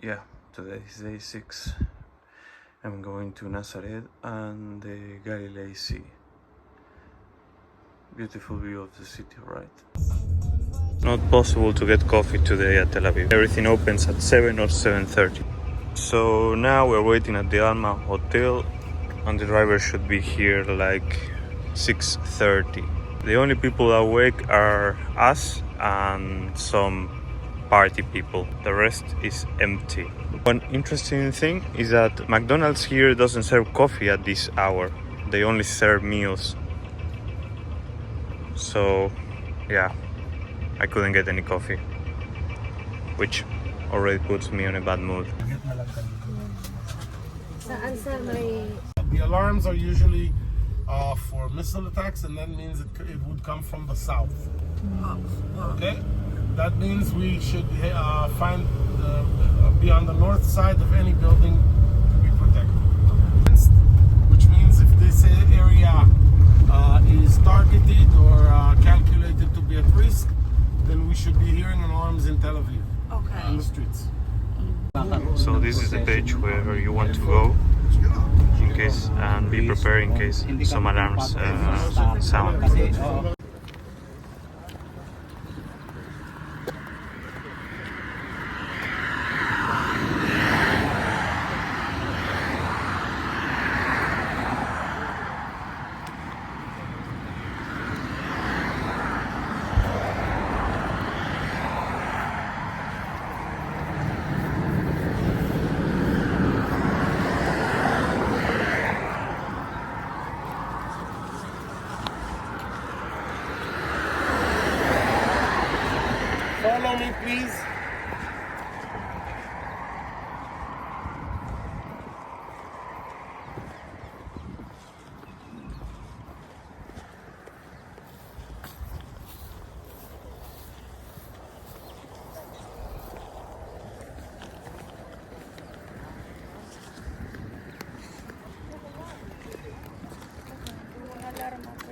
yeah, today is day 6. I'm going to Nazareth and the Galilee Sea. Beautiful view of the city, right? Not possible to get coffee today at Tel Aviv. Everything opens at 7 or 7:30. So now we're waiting at the Alma Hotel, and the driver should be here like 6:30. The only people awake are us and some party people. The rest is empty. One interesting thing is that McDonald's here doesn't serve coffee at this hour. They only serve meals. So yeah, I couldn't get any coffee, which already puts me on a bad mood. The alarms are usually for missile attacks, and that means it would come from the south. Okay? That means we should be on the north side of any building to be protected. Which means if this area is targeted or calculated to be at risk, then we should be hearing alarms in Tel Aviv, in the streets. So this is the page where you want to go case and be prepared in case some alarms sound. Follow me, please.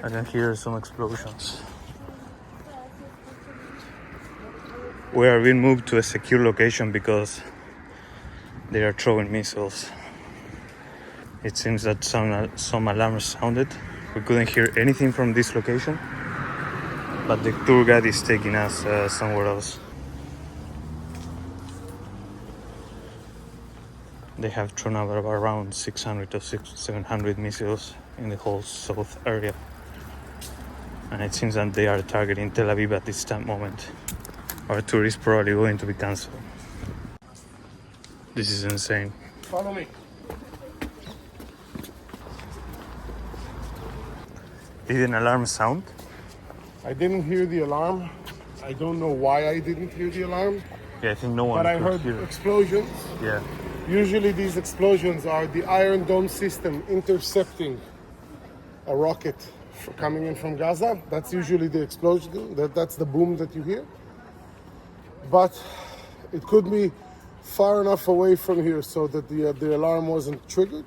I can hear some explosions. We are being moved to a secure location because they are throwing missiles. It seems that some alarms sounded. We couldn't hear anything from this location, but the tour guide is taking us somewhere else. They have thrown out around 600 to 700 missiles in the whole south area. And it seems that they are targeting Tel Aviv at this moment. Our tour is probably going to be cancelled. This is insane. Follow me. Did an alarm sound? I didn't hear the alarm. I don't know why I didn't hear the alarm. Yeah, I think no one But I could heard hear it. explosions. Yeah. Usually these explosions are the Iron Dome system intercepting a rocket coming in from Gaza. That's usually the explosion. That's the boom that you hear. But it could be far enough away from here so that the alarm wasn't triggered.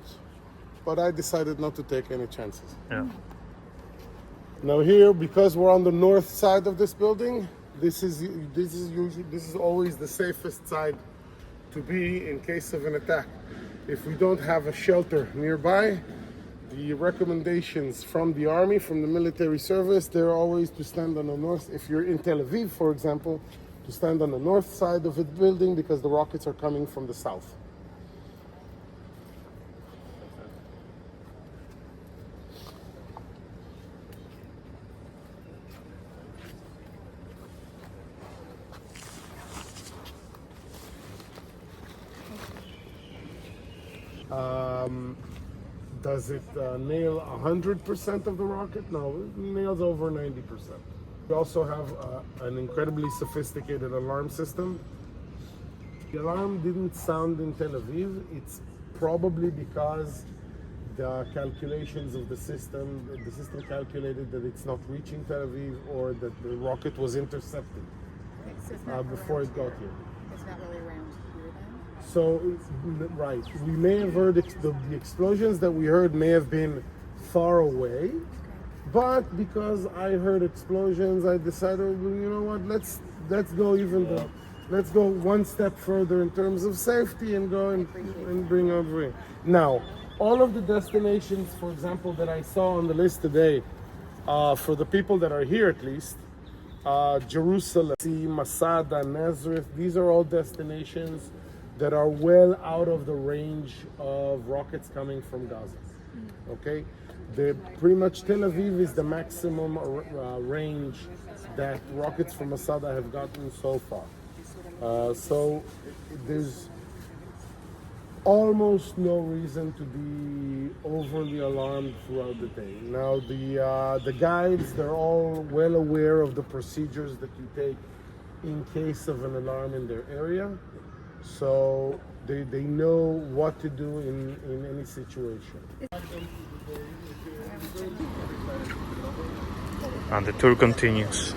But I decided not to take any chances. Yeah. Now here, because we're on the north side of this building, this is always the safest side to be in case of an attack. If we don't have a shelter nearby, the recommendations from the army, from the military service, they're always to stand on the north. If you're in Tel Aviv, for example, to stand on the north side of the building because the rockets are coming from the south. Does it nail 100% of the rocket? No, it nails over 90%. We also have an incredibly sophisticated alarm system. The alarm didn't sound in Tel Aviv. It's probably because the calculations of the system calculated that it's not reaching Tel Aviv or that the rocket was intercepted before it got here. It's not really around here then? So, right, we may have heard the explosions that we heard may have been far away, but because I heard explosions, I decided, well, you know what, let's go let's go one step further in terms of safety and go and bring over here. Now, all of the destinations, for example, that I saw on the list today, for the people that are here at least, Jerusalem, Masada, Nazareth, these are all destinations that are well out of the range of rockets coming from Gaza. Okay, pretty much Tel Aviv is the maximum range that rockets from Masada have gotten so far. So there's almost no reason to be overly alarmed throughout the day. Now the guides, they're all well aware of the procedures that you take in case of an alarm in their area. So they know what to do in any situation. And the tour continues.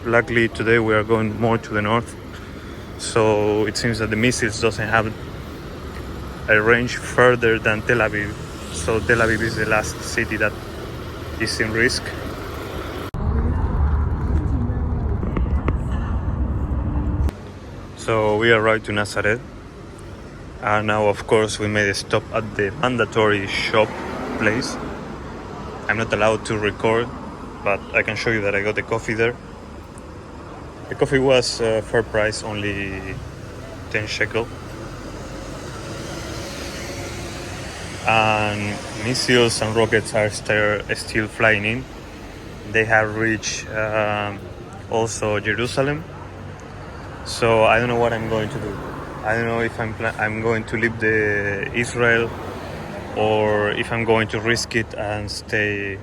Luckily today we are going more to the north, so it seems that the missiles doesn't have a range further than Tel Aviv. So Tel Aviv is the last city that is in risk. So we arrived to Nazareth, And now, of course, we made a stop at the mandatory shop place. I'm not allowed to record, but I can show you that I got the coffee there. The coffee was fair price, only 10 shekel. And missiles and rockets are still flying in. They have reached also Jerusalem. So I don't know what I'm going to do. I don't know if I'm going to leave the Israel, or if I'm going to risk it and stay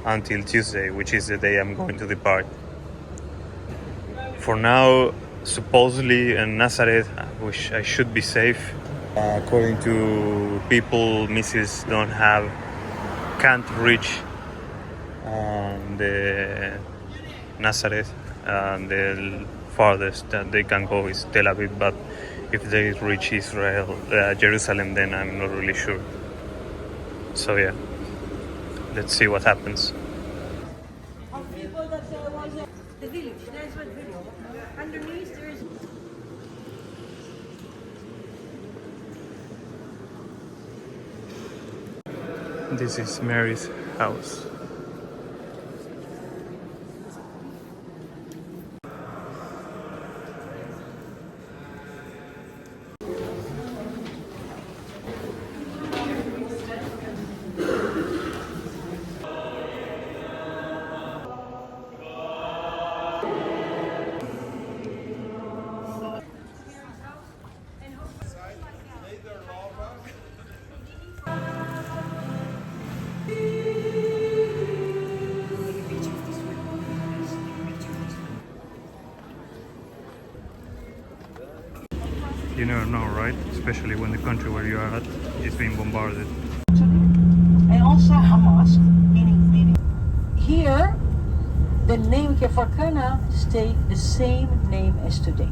until Tuesday, which is the day I'm going to depart. For now, supposedly in Nazareth, which I should be safe. According to people, missiles can't reach the Nazareth, and the farthest that they can go is Tel Aviv. But if they reach Jerusalem, then I'm not really sure. So yeah, let's see what happens. The village, that's what village. Underneath there is. This is Mary's house. You never know, right? Especially when the country where you are at is being bombarded. And also Hamas, meaning here, the name Kefarkana stayed the same name as today.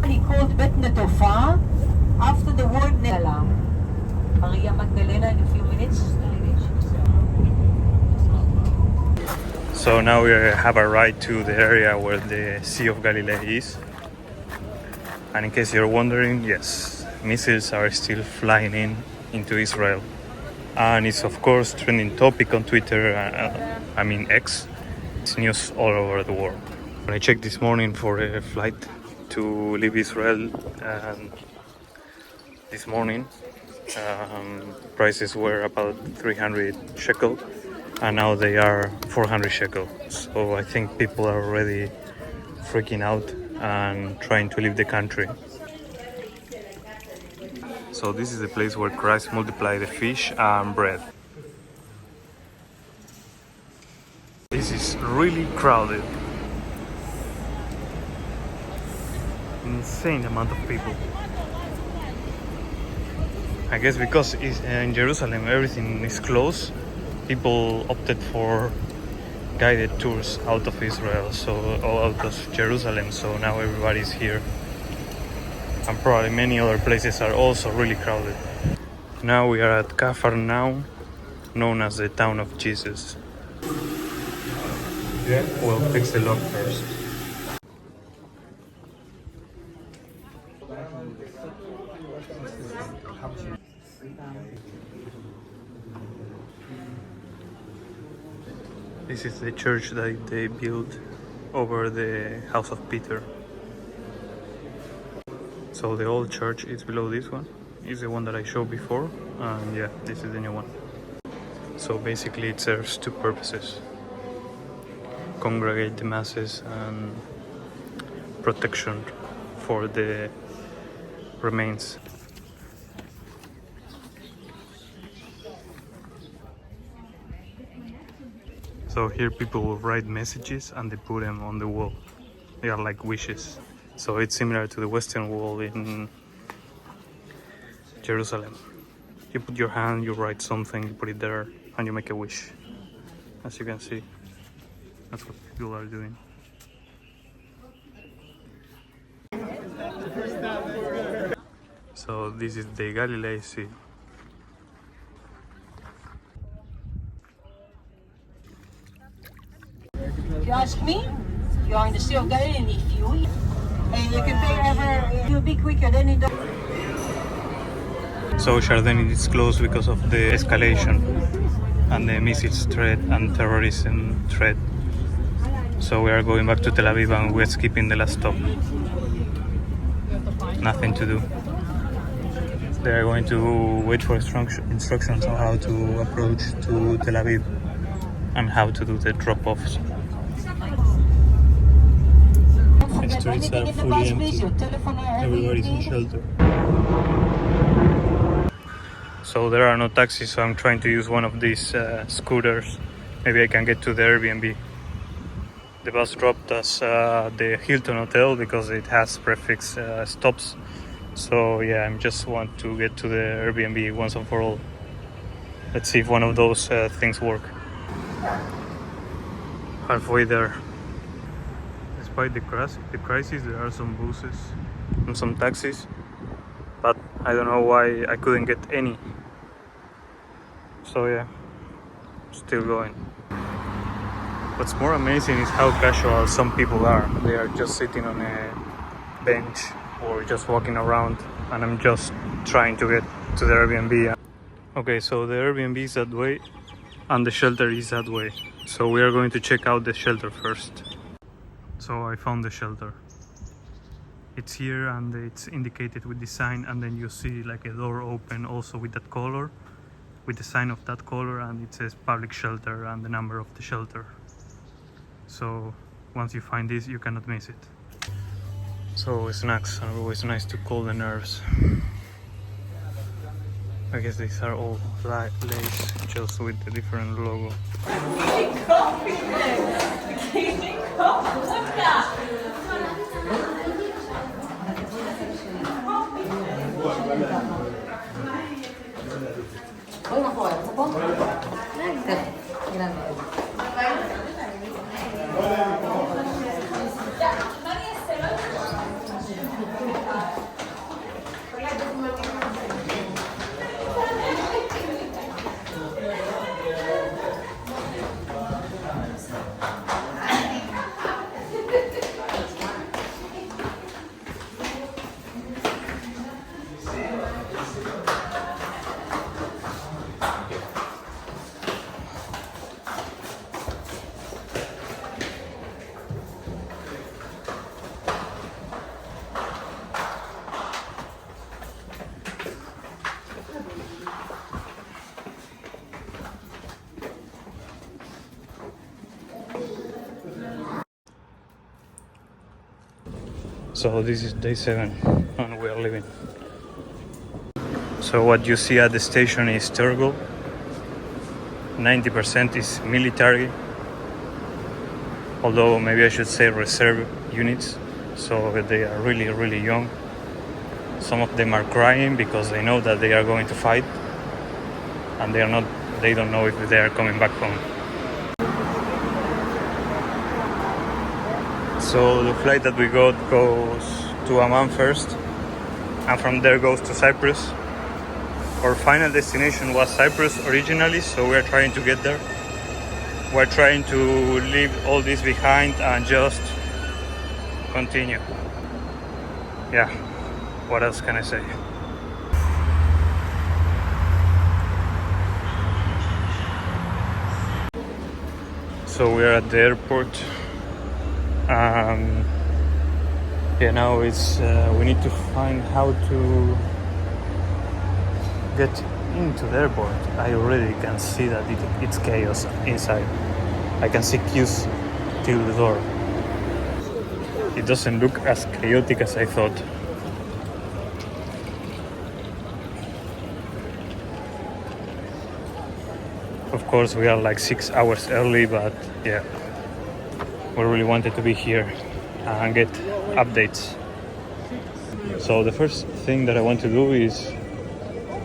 He called Bet Netofa after the word Nelam. Maria Magdalena in a few minutes. So now we have arrived to the area where the Sea of Galilee is. And in case you're wondering, yes, missiles are still flying into Israel. And it's of course trending topic on Twitter, X. It's news all over the world. When I checked this morning for a flight to leave Israel, this morning, prices were about 300 shekel. And now they are 400 shekel. So I think people are already freaking out and trying to leave the country. So this is the place where Christ multiplied the fish and bread. This is really crowded. Insane amount of people. I guess because in Jerusalem everything is closed, people opted for guided tours out of Israel, or out of Jerusalem, so now everybody's here. And probably many other places are also really crowded. Now we are at Capernaum, known as the town of Jesus. Yeah, we'll fix the lock first. This is the church that they built over the house of Peter. So the old church is below this one. It's the one that I showed before, and yeah, this is the new one. So basically it serves two purposes: congregate the masses and protection for the remains. So here people will write messages and they put them on the wall. They are like wishes. So it's similar to the Western Wall in Jerusalem. You put your hand, you write something, you put it there, and you make a wish. As you can see, that's what people are doing. So this is the Galilee Sea. If you ask me, you are in the Sea of Galilee. If you And you can pay ever, you'll be quicker than you don't. So Chardin is closed because of the escalation and the missiles threat and terrorism threat. So we are going back to Tel Aviv and we're skipping the last stop. Nothing to do. They are going to wait for instructions on how to approach to Tel Aviv and how to do the drop-offs. The streets are fully empty. Everybody's in shelter. So there are no taxis, so I'm trying to use one of these scooters. Maybe I can get to the Airbnb. The bus dropped us the Hilton Hotel because it has prefix stops. So yeah, I just want to get to the Airbnb once and for all. Let's see if one of those things work. Halfway there. Despite the crisis, there are some buses and some taxis, but I don't know why I couldn't get any. So yeah, still going. What's more amazing is how casual some people are. They are just sitting on a bench or just walking around, and I'm just trying to get to the Airbnb. Okay, so the Airbnb is that way and the shelter is that way. So we are going to check out the shelter first. So I found the shelter. It's here and it's indicated with the sign, and then you see like a door open also with that color, with the sign of that color, and it says public shelter and the number of the shelter. So once you find this, you cannot miss it. So snacks are always nice to cool the nerves. I guess these are all lace, just with the different logo. So this is day 7 and we are leaving. So what you see at the station is Turgle. 90% is military, although maybe I should say reserve units. So they are really young. Some of them are crying because they know that they are going to fight, and they don't know if they are coming back home. So the flight that we got goes to Amman first, and from there goes to Cyprus. Our final destination was Cyprus originally, so we're trying to get there. We're trying to leave all this behind and just continue. Yeah, what else can I say? So we're at the airport. Yeah, now it's we need to find how to get into the airport. I already can see that it's chaos inside. I can see queues till the door. It doesn't look as chaotic as I thought. Of course, we are like 6 hours early, but yeah, we really wanted to be here and get updates. So the first thing that I want to do is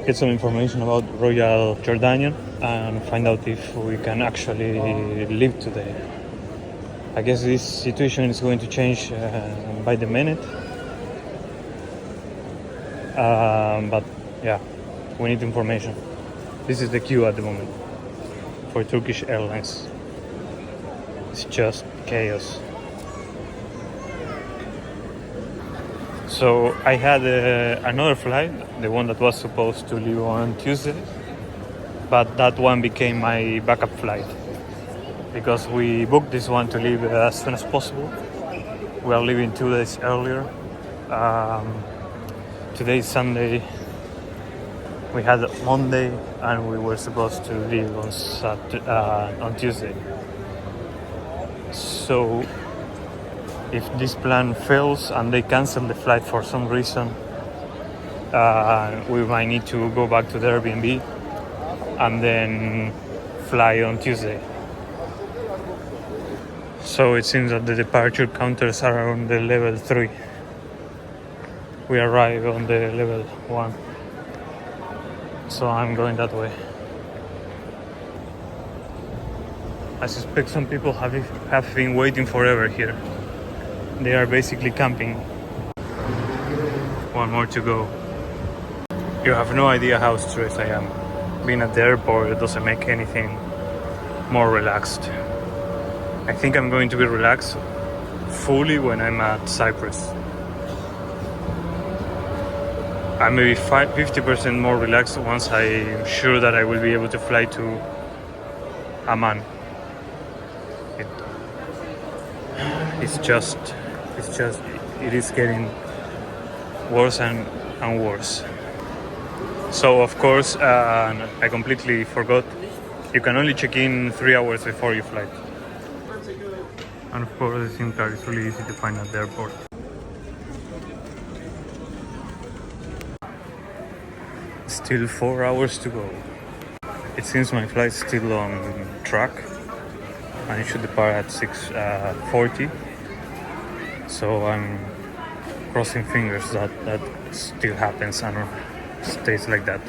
get some information about Royal Jordanian and find out if we can actually live today. I guess this situation is going to change by the minute. But yeah, we need information. This is the queue at the moment for Turkish Airlines. It's just chaos. So I had another flight, the one that was supposed to leave on Tuesday, but that one became my backup flight because we booked this one to leave as soon as possible. We are leaving 2 days earlier. Today is Sunday. We had Monday and we were supposed to leave on Tuesday. So if this plan fails and they cancel the flight for some reason, we might need to go back to the Airbnb and then fly on Tuesday. So it seems that the departure counters are on the level 3. We arrive on the level 1. So I'm going that way. I suspect some people have been waiting forever here. They are basically camping. One more to go. You have no idea how stressed I am. Being at the airport doesn't make anything more relaxed. I think I'm going to be relaxed fully when I'm at Cyprus. I may be 50% more relaxed once I'm sure that I will be able to fly to Amman. It is getting worse and worse. So of course, I completely forgot, you can only check in 3 hours before you fly. And of course the SIM card is really easy to find at the airport. Still 4 hours to go. It seems my flight's still on track and it should depart at 6:40. So I'm crossing fingers that still happens and stays like that.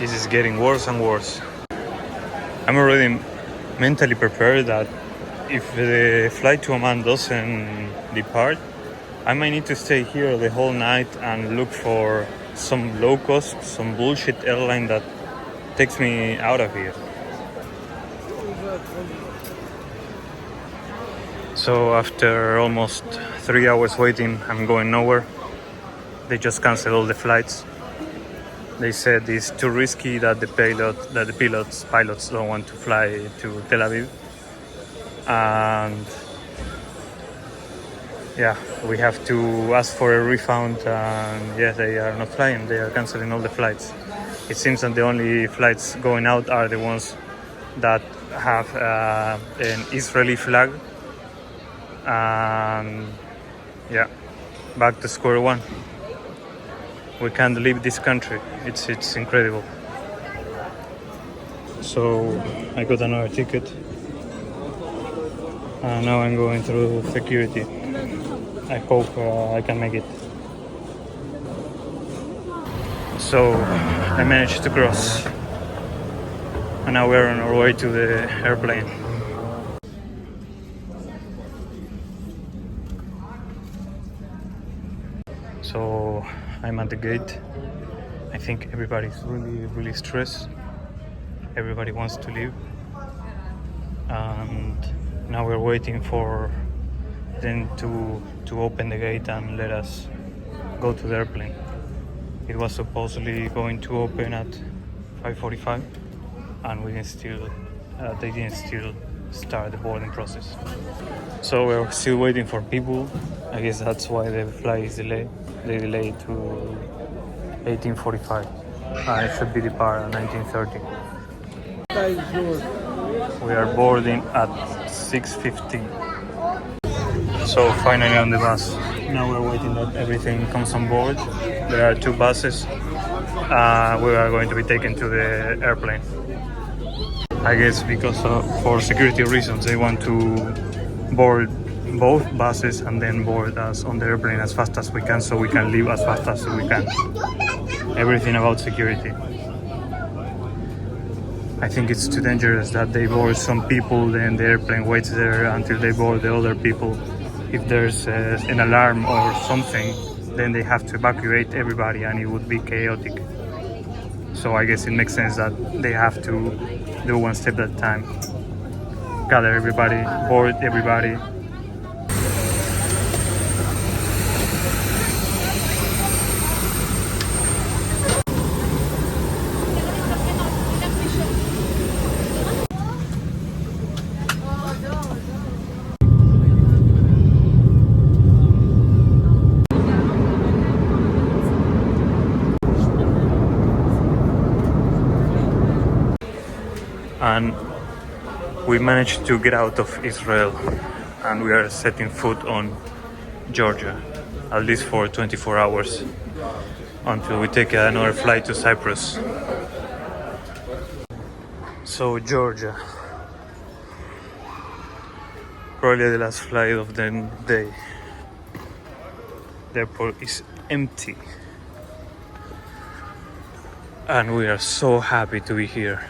This is getting worse and worse. I'm already mentally prepared that if the flight to Amman doesn't depart, I might need to stay here the whole night and look for some low cost, some bullshit airline that takes me out of here. So after almost 3 hours waiting, I'm going nowhere. They just canceled all the flights. They said it's too risky that the pilots don't want to fly to Tel Aviv. And yeah, we have to ask for a refund, and yeah, they are not flying. They are canceling all the flights. It seems that the only flights going out are the ones that have an Israeli flag. And yeah, back to square one. We can't leave this country. It's incredible. So I got another ticket. And now I'm going through security. I hope I can make it. So I managed to cross. And now we're on our way to the airplane. So I'm at the gate. I think everybody's really stressed. Everybody wants to leave. And now we're waiting for them to open the gate and let us go to the airplane. It was supposedly going to open at 5:45 and they didn't still start the boarding process. So we're still waiting for people. I guess that's why the flight is delayed. They delayed to 18:45. It should be depart at 19:30. We are boarding at 6:15. So finally on the bus. Now we're waiting that everything comes on board. There are 2 buses. We are going to be taken to the airplane. I guess because for security reasons they want to board both buses and then board us on the airplane as fast as we can so we can leave as fast as we can. Everything about security. I think it's too dangerous that they board some people, then the airplane waits there until they board the other people. If there's an alarm or something, then they have to evacuate everybody and it would be chaotic. So I guess it makes sense that they have to do one step at a time. Gather everybody, board everybody. and we managed to get out of Israel, and we are setting foot on Georgia, at least for 24 hours until we take another flight to Cyprus. So Georgia, probably the last flight of the day. The airport is empty, and we are so happy to be here.